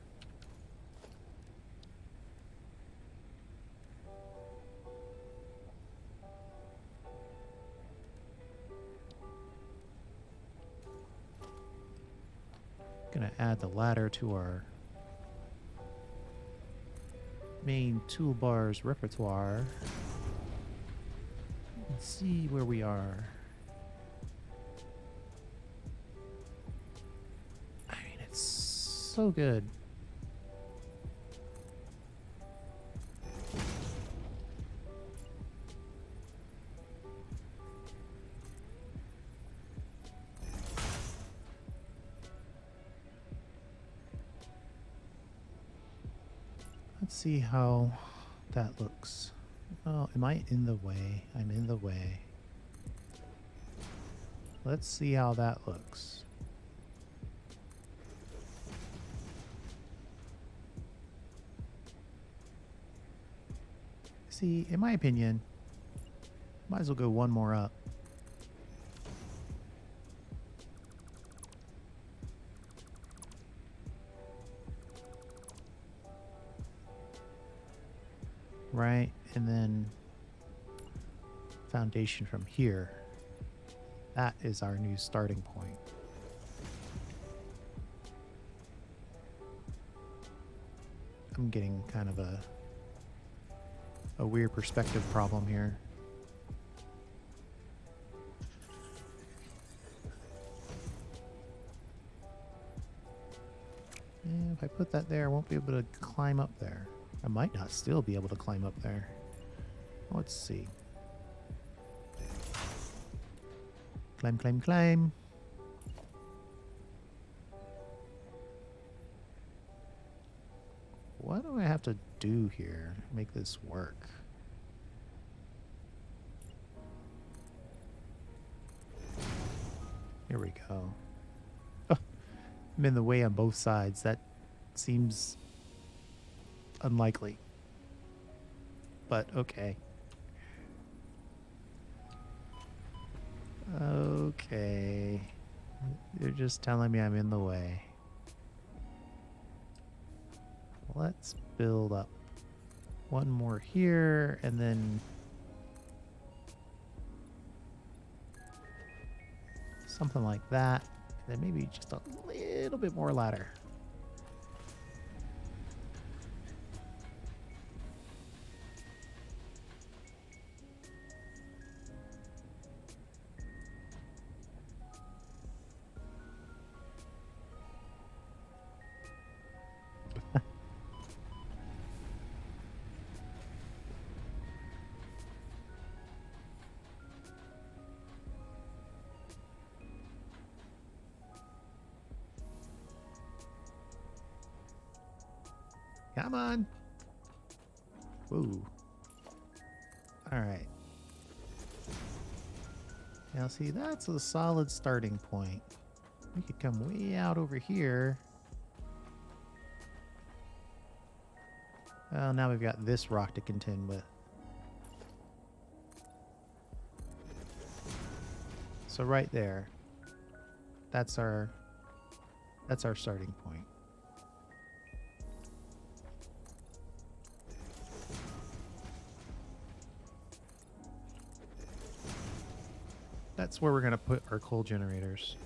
Gonna add the ladder to our main toolbars repertoire. Let's see where we are. I mean, it's so good. Let's see how that looks. Oh, am I in the way? I'm in the way. Let's see how that looks. See, in my opinion, might as well go one more up. Right, and then foundation from here. That is our new starting point. I'm getting kind of a weird perspective problem here. And if I put that there, I won't be able to climb up there. I might not still be able to climb up there. Let's see. Climb, climb, climb. What do I have to do here to make this work? Here we go. Oh, I'm in the way on both sides. That seems unlikely, but okay. Okay. You're just telling me I'm in the way. Let's build up one more here and then something like that. And then maybe just a little bit more ladder. Come on. Whoa. All right. Now see, that's a solid starting point. We could come way out over here. Well, now we've got this rock to contend with. So right there, that's our starting point. That's where we're going to put our coal generators.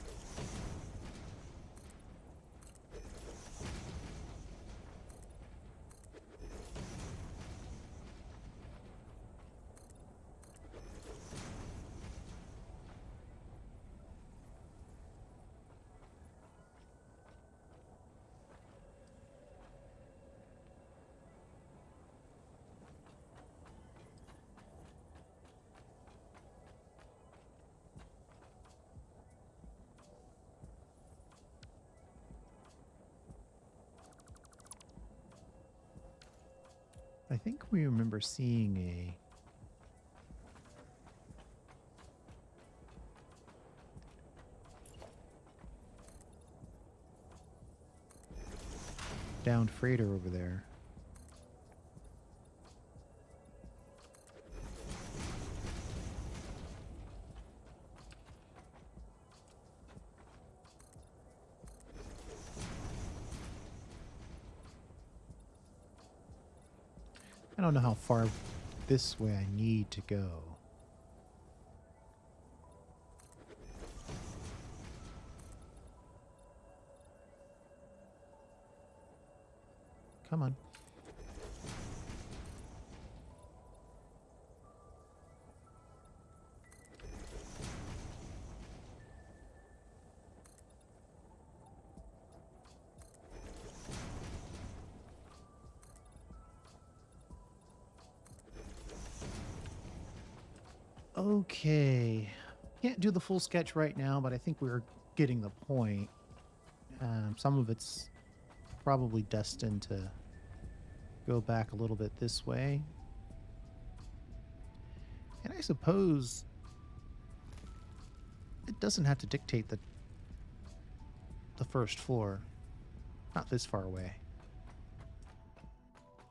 I think we remember seeing a downed freighter over there. I don't know how far this way I need to go. Come on. Okay. Can't do the full sketch right now, but I think we're getting the point. Some of it's probably destined to go back a little bit this way. And I suppose it doesn't have to dictate the first floor. Not this far away.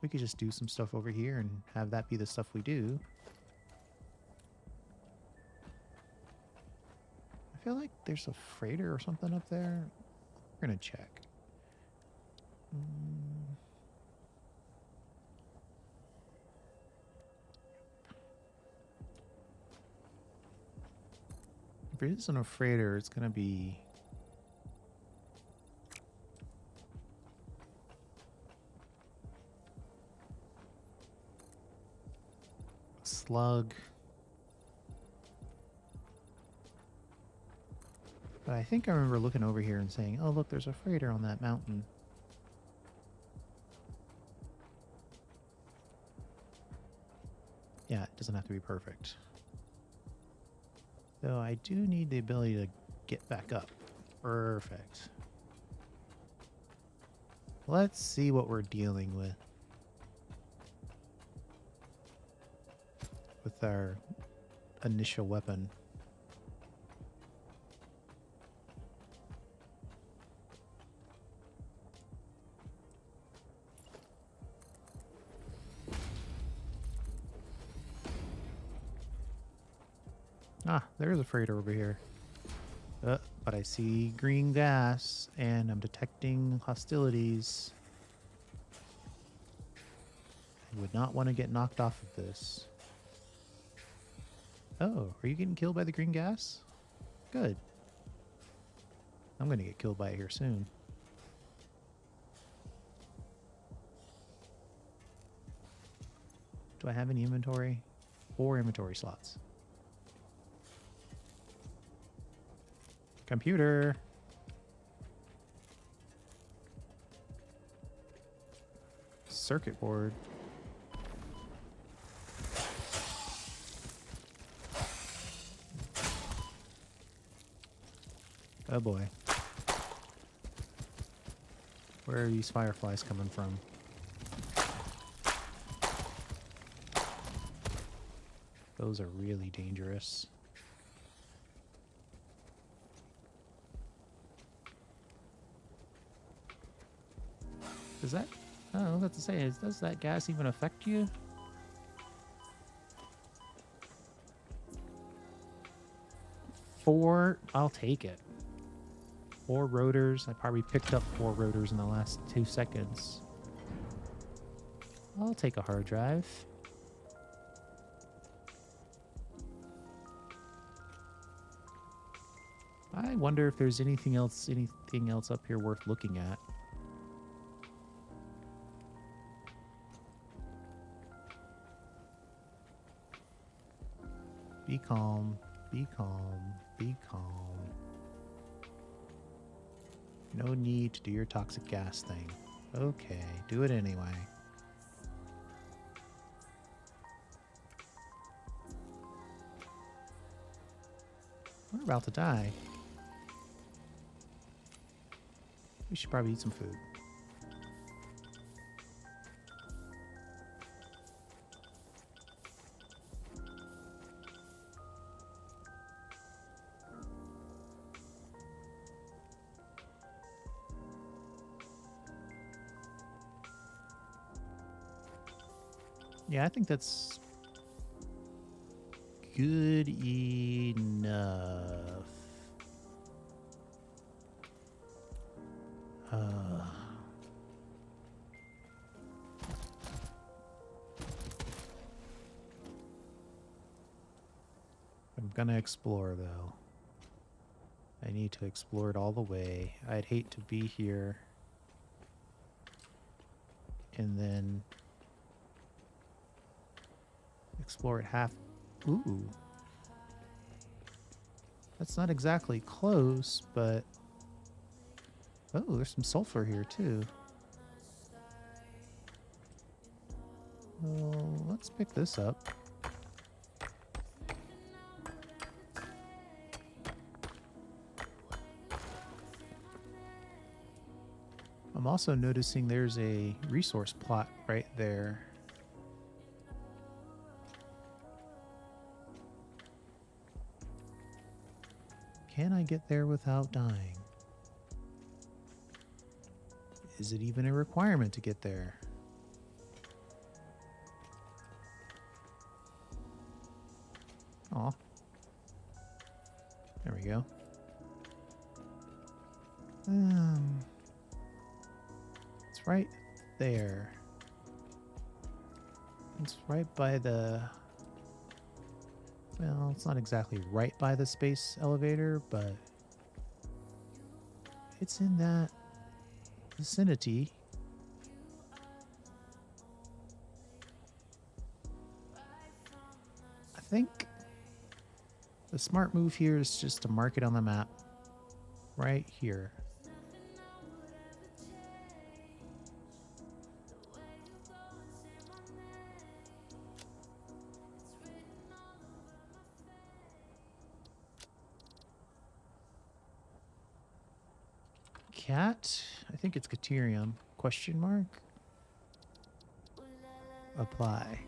We could just do some stuff over here and have that be the stuff we do. I feel like there's a freighter or something up there. We're going to check. If it isn't a freighter, it's going to be... a slug. But I think I remember looking over here and saying, oh, look, there's a freighter on that mountain. Yeah, it doesn't have to be perfect. Though I do need the ability to get back up. Perfect. Let's see what we're dealing with. With our initial weapon. Ah, there's a freighter over here. But I see green gas, and I'm detecting hostilities. I would not want to get knocked off of this. Oh, are you getting killed by the green gas? Good. I'm going to get killed by it here soon. Do I have any inventory? 4 inventory slots. Computer. Circuit board. Oh boy. Where are these fireflies coming from? Those are really dangerous. Does that... I don't know what to say. Does that gas even affect you? Four? I'll take it. 4 rotors. I probably picked up 4 rotors in the last 2 seconds. I'll take a hard drive. I wonder if there's anything else up here worth looking at. Be calm, be calm, be calm. No need to do your toxic gas thing. Okay, do it anyway. We're about to die. We should probably eat some food. Yeah, I think that's good enough. I'm gonna explore, though. I need to explore it all the way. I'd hate to be here and then explore it half. Ooh. That's not exactly close, but... Oh, there's some sulfur here, too. Well, let's pick this up. I'm also noticing there's a resource plot right there. Can I get there without dying? Is it even a requirement to get there? Aw. There we go. It's right there. It's right by the... Well, it's not exactly right by the space elevator, but it's in that vicinity. I think the smart move here is just to mark it on the map right here. Cat? I think it's Caterium. Question mark? Apply.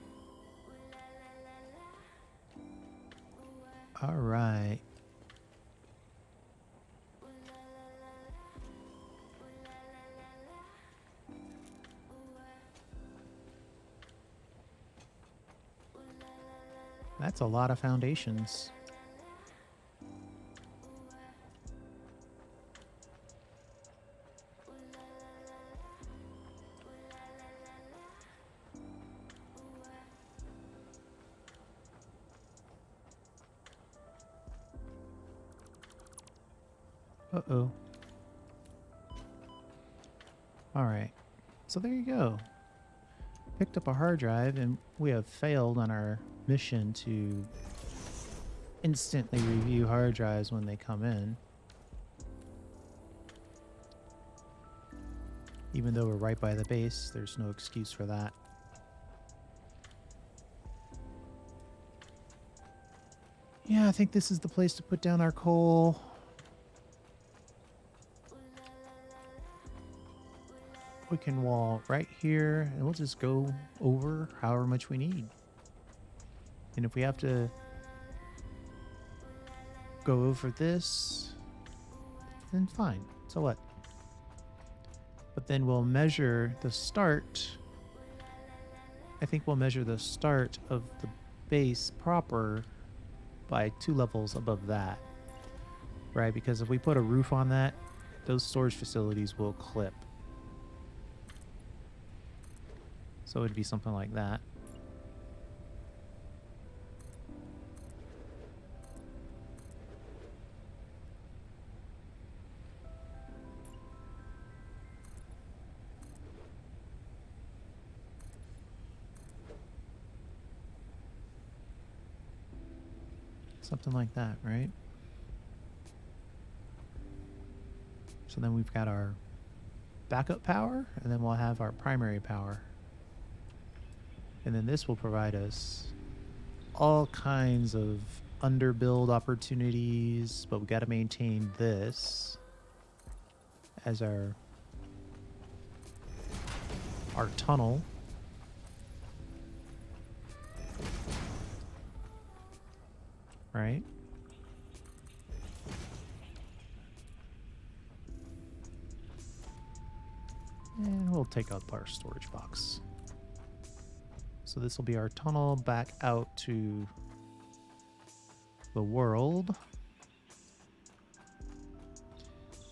All right. That's a lot of foundations. Uh-oh. All right. So there you go. Picked up a hard drive, and we have failed on our mission to instantly review hard drives when they come in. Even though we're right by the base, there's no excuse for that. Yeah, I think this is the place to put down our coal. We can wall right here, and we'll just go over however much we need. And if we have to go over this, then fine. So what? But then we'll measure the start. I think we'll measure the start of the base proper by 2 levels above that, right? Because if we put a roof on that, those storage facilities will clip. So it'd be something like that. Something like that, right? So then we've got our backup power, and then we'll have our primary power. And then this will provide us all kinds of underbuild opportunities, but we got to maintain this as our tunnel. Right? And we'll take out our storage box. So this will be our tunnel back out to the world.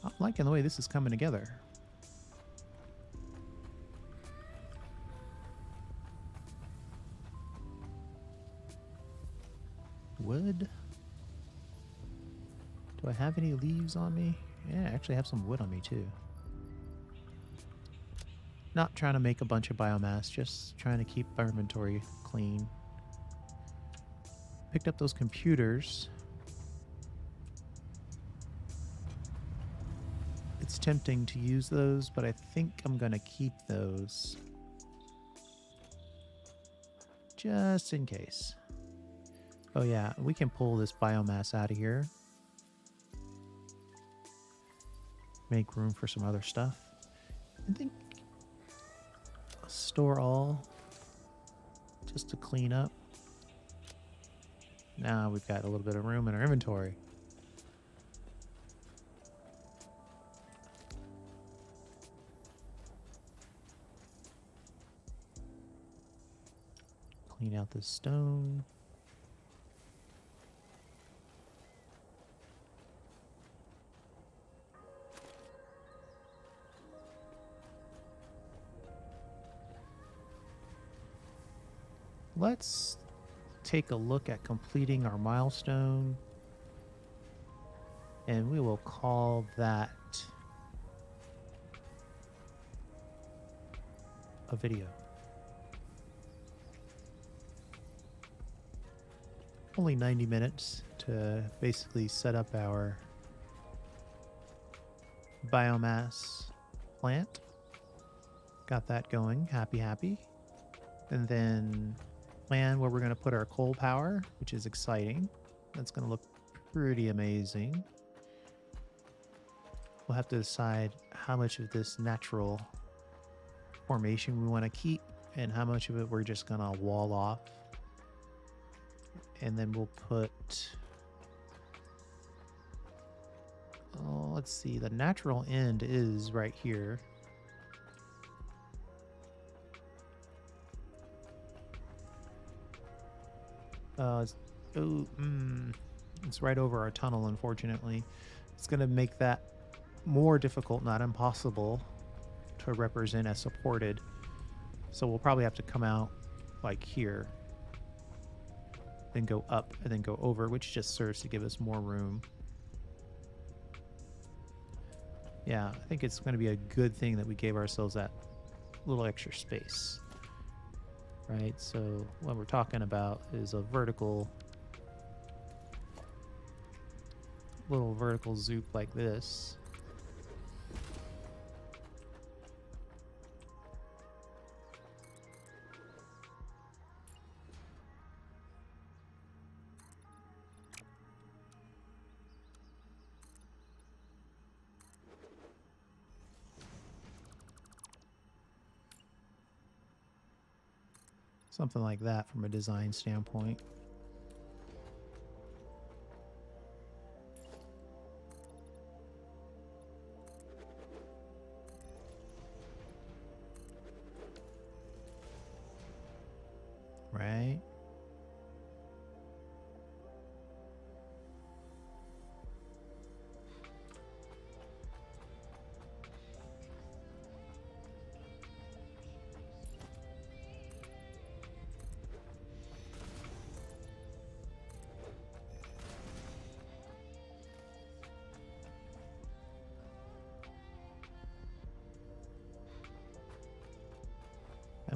I'm liking the way this is coming together. Wood. Do I have any leaves on me? Yeah, I actually have some wood on me too. Not trying to make a bunch of biomass, just trying to keep our inventory clean. Picked up those computers. It's tempting to use those, but I think I'm going to keep those. Just in case. Oh yeah, we can pull this biomass out of here. Make room for some other stuff. I think I'll store all just to clean up. Now we've got a little bit of room in our inventory. Clean out this stone. Let's take a look at completing our milestone, and we will call that a video. Only 90 minutes to basically set up our biomass plant. Got that going, happy. And then plan where we're going to put our coal power, which is exciting. That's going to look pretty amazing. We'll have to decide how much of this natural formation we want to keep and how much of it we're just going to wall off. And then we'll put, oh, let's see, the natural end is right here. It's right over our tunnel, unfortunately. It's going to make that more difficult, not impossible, to represent as supported. So we'll probably have to come out like here, then go up, and then go over, which just serves to give us more room. Yeah, I think it's going to be a good thing that we gave ourselves that little extra space. Right, so what we're talking about is a little vertical zoop like this. Something like that from a design standpoint.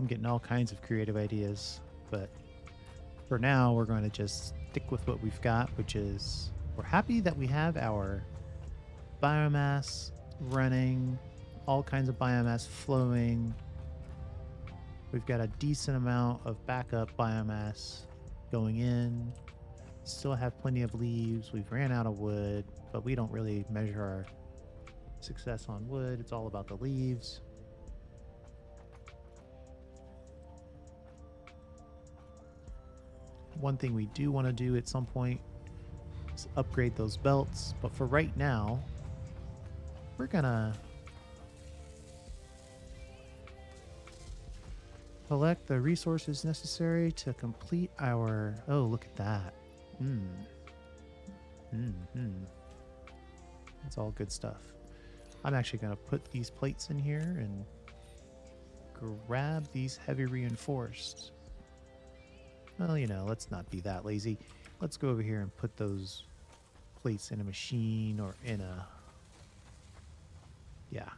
I'm getting all kinds of creative ideas, but for now, we're going to just stick with what we've got, which is we're happy that we have our biomass running, all kinds of biomass flowing. We've got a decent amount of backup biomass going in. Still have plenty of leaves. We've ran out of wood, but we don't really measure our success on wood. It's all about the leaves. One thing we do want to do at some point is upgrade those belts, but for right now, we're gonna collect the resources necessary to complete our... Oh, look at that. It's all good stuff. I'm actually going to put these plates in here and grab these heavy reinforced. Well, you know, let's not be that lazy. Let's go over here and put those plates in a machine or in a... Yeah,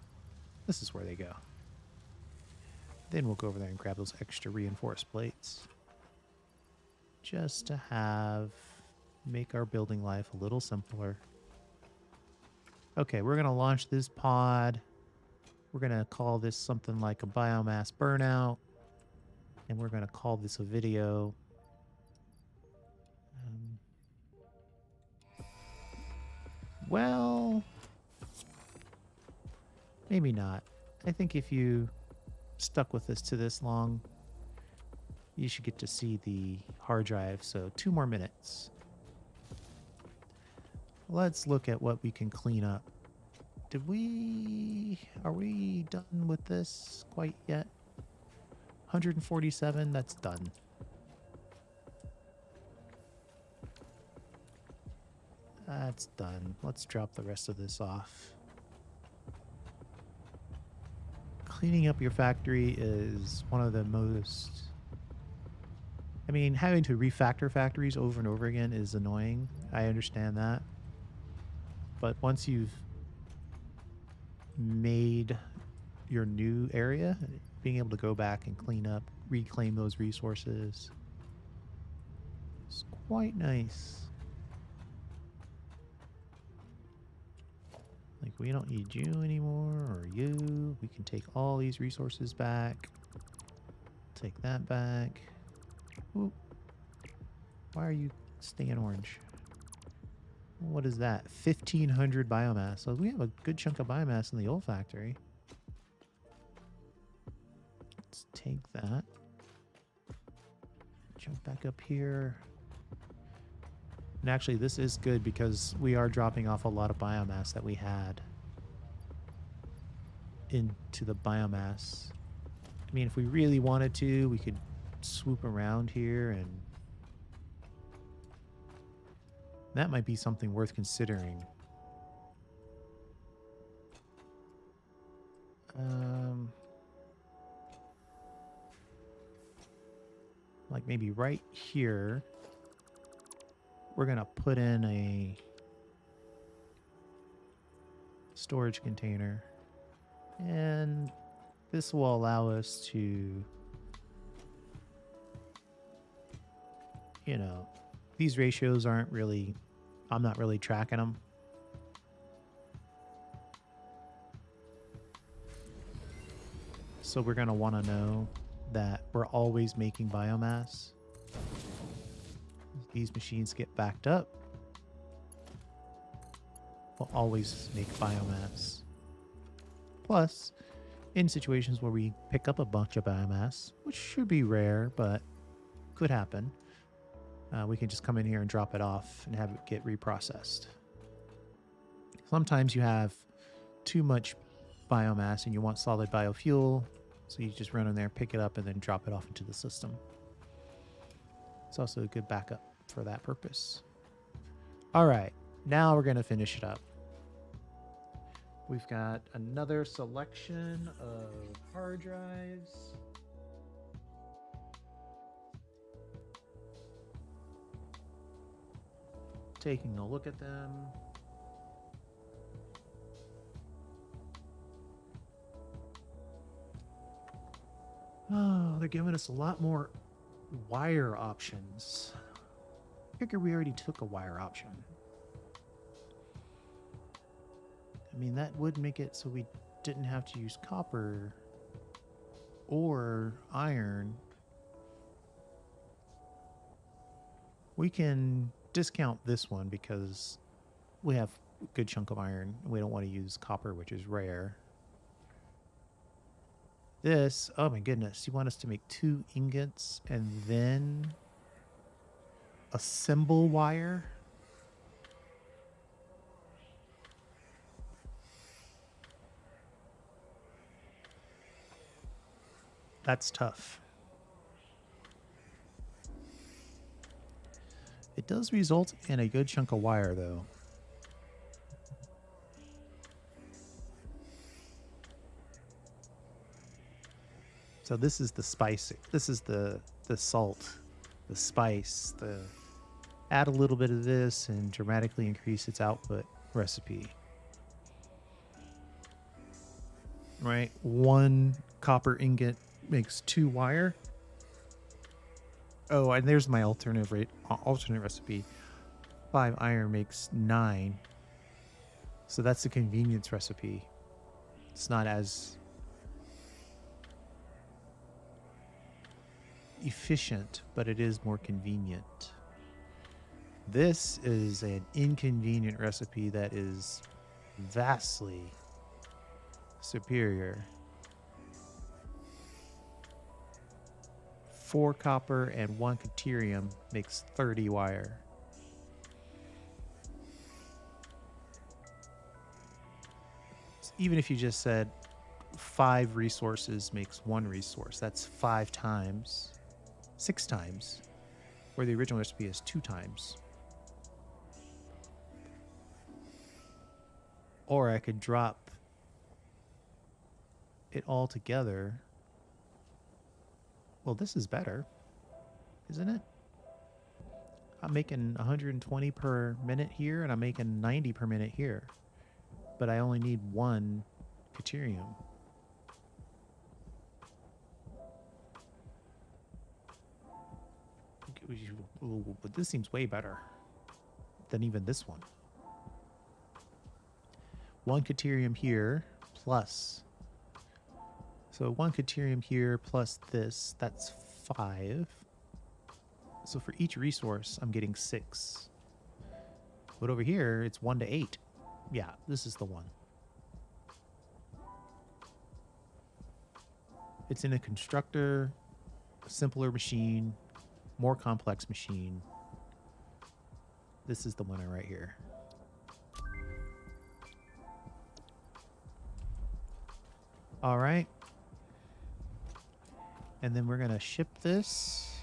this is where they go. Then we'll go over there and grab those extra reinforced plates. Just to make our building life a little simpler. Okay, we're going to launch this pod. We're going to call this something like a biomass burnout. And we're going to call this a video. Well, maybe not. I think if you stuck with us to this long, you should get to see the hard drive. So 2 more minutes. Let's look at what we can clean up. Are we done with this quite yet? 147, that's done. That's done. Let's drop the rest of this off. Cleaning up your factory is one of the most... I mean, having to refactor factories over and over again is annoying. I understand that. But once you've made your new area, being able to go back and clean up, reclaim those resources, it's quite nice. Like, we don't need you anymore, or you. We can take all these resources back. Take that back. Ooh. Why are you staying orange? What is that? 1,500 biomass. So we have a good chunk of biomass in the old factory. Let's take that. Jump back up here. And actually, this is good because we are dropping off a lot of biomass that we had into the biomass. I mean, if we really wanted to, we could swoop around here, and that might be something worth considering. Like maybe right here, we're going to put in a storage container, and this will allow us to, you know, these ratios aren't really, I'm not really tracking them. So we're going to want to know that we're always making biomass. These machines get backed up. We'll always make biomass. Plus, in situations where we pick up a bunch of biomass, which should be rare, but could happen, we can just come in here and drop it off and have it get reprocessed. Sometimes you have too much biomass and you want solid biofuel, so you just run in there, pick it up, and then drop it off into the system. It's also a good backup for that purpose. All right, now we're going to finish it up. We've got another selection of hard drives. Taking a look at them. Oh, they're giving us a lot more wire options. I figure we already took a wire option. I mean, that would make it so we didn't have to use copper or iron. We can discount this one because we have a good chunk of iron. We don't want to use copper, which is rare. This, oh my goodness, you want us to make 2 ingots and then assemble wire? That's tough. It does result in a good chunk of wire, though. So this is the spicing. This is the salt, the spice, the add a little bit of this and dramatically increase its output recipe. Right? 1 copper ingot makes 2 wire. Oh, and there's my alternate recipe. 5 iron makes 9. So that's the convenience recipe. It's not as efficient, but it is more convenient. This is an inconvenient recipe that is vastly superior. 4 copper and 1 deuterium makes 30 wire. Even if you just said 5 resources makes 1 resource, that's 5 times, 6 times, where the original recipe is 2 times. Or I could drop it all together. Well, this is better, isn't it? I'm making 120 per minute here, and I'm making 90 per minute here. But I only need 1 deuterium. But this seems way better than even this one. 1 deuterium here plus. So 1 deuterium here plus this, that's 5. So for each resource, I'm getting 6. But over here, it's 1 to 8. Yeah, this is the one. It's in a constructor, a simpler machine, more complex machine. This is the winner right here. All right. And then we're going to ship this.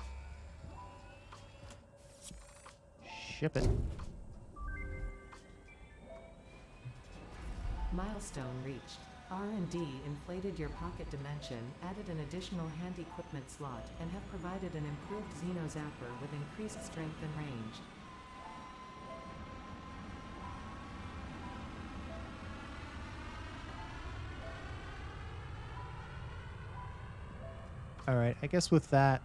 Ship it. Milestone reached. R&D inflated your pocket dimension, added an additional hand equipment slot, and have provided an improved Xeno Zapper with increased strength and range. All right, I guess with that,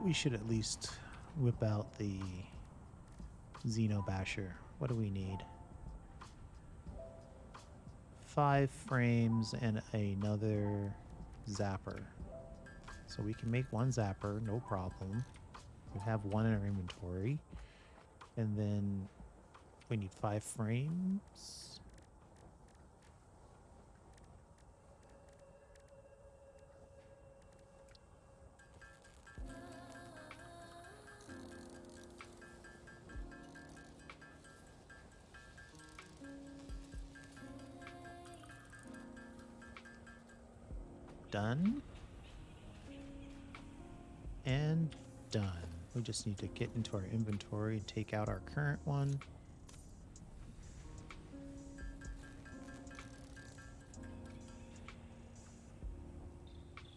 we should at least whip out the Xeno Basher. What do we need? 5 frames and another zapper. So we can make 1 zapper, no problem. We have 1 in our inventory. And then we need 5 frames. Done. And done. We just need to get into our inventory and take out our current one.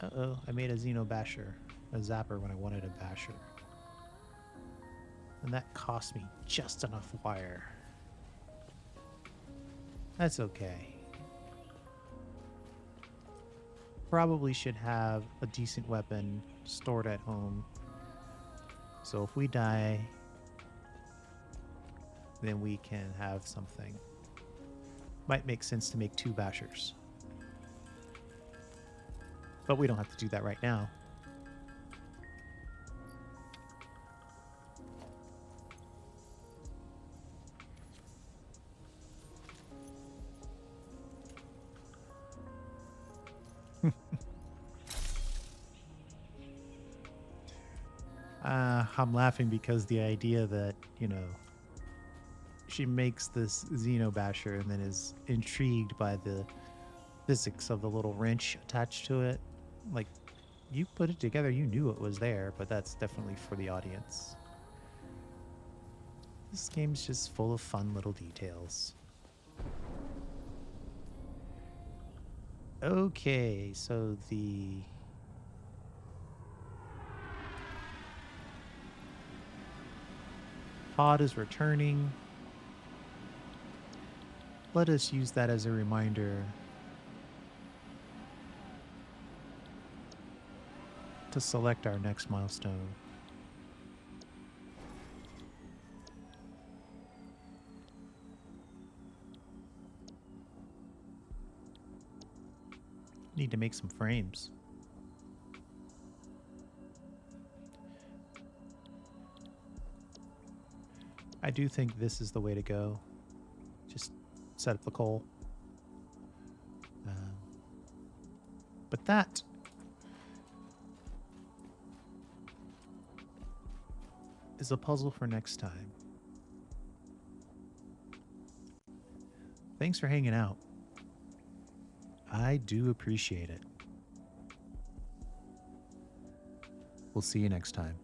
Uh-oh, I made a Xeno Basher, a Zapper when I wanted a Basher. And that cost me just enough wire. That's okay. probably should have a decent weapon stored at home. So if we die, then we can have something. Might make sense to make 2 bashers. But we don't have to do that right now. I'm laughing because the idea that, you know, she makes this Xenobasher and then is intrigued by the physics of the little wrench attached to it. Like, you put it together, you knew it was there, but that's definitely for the audience. This game's just full of fun little details. Okay, so the pod is returning. Let us use that as a reminder to select our next milestone. Need to make some frames. I do think this is the way to go. Just set up the coal. But that is a puzzle for next time. Thanks for hanging out. I do appreciate it. We'll see you next time.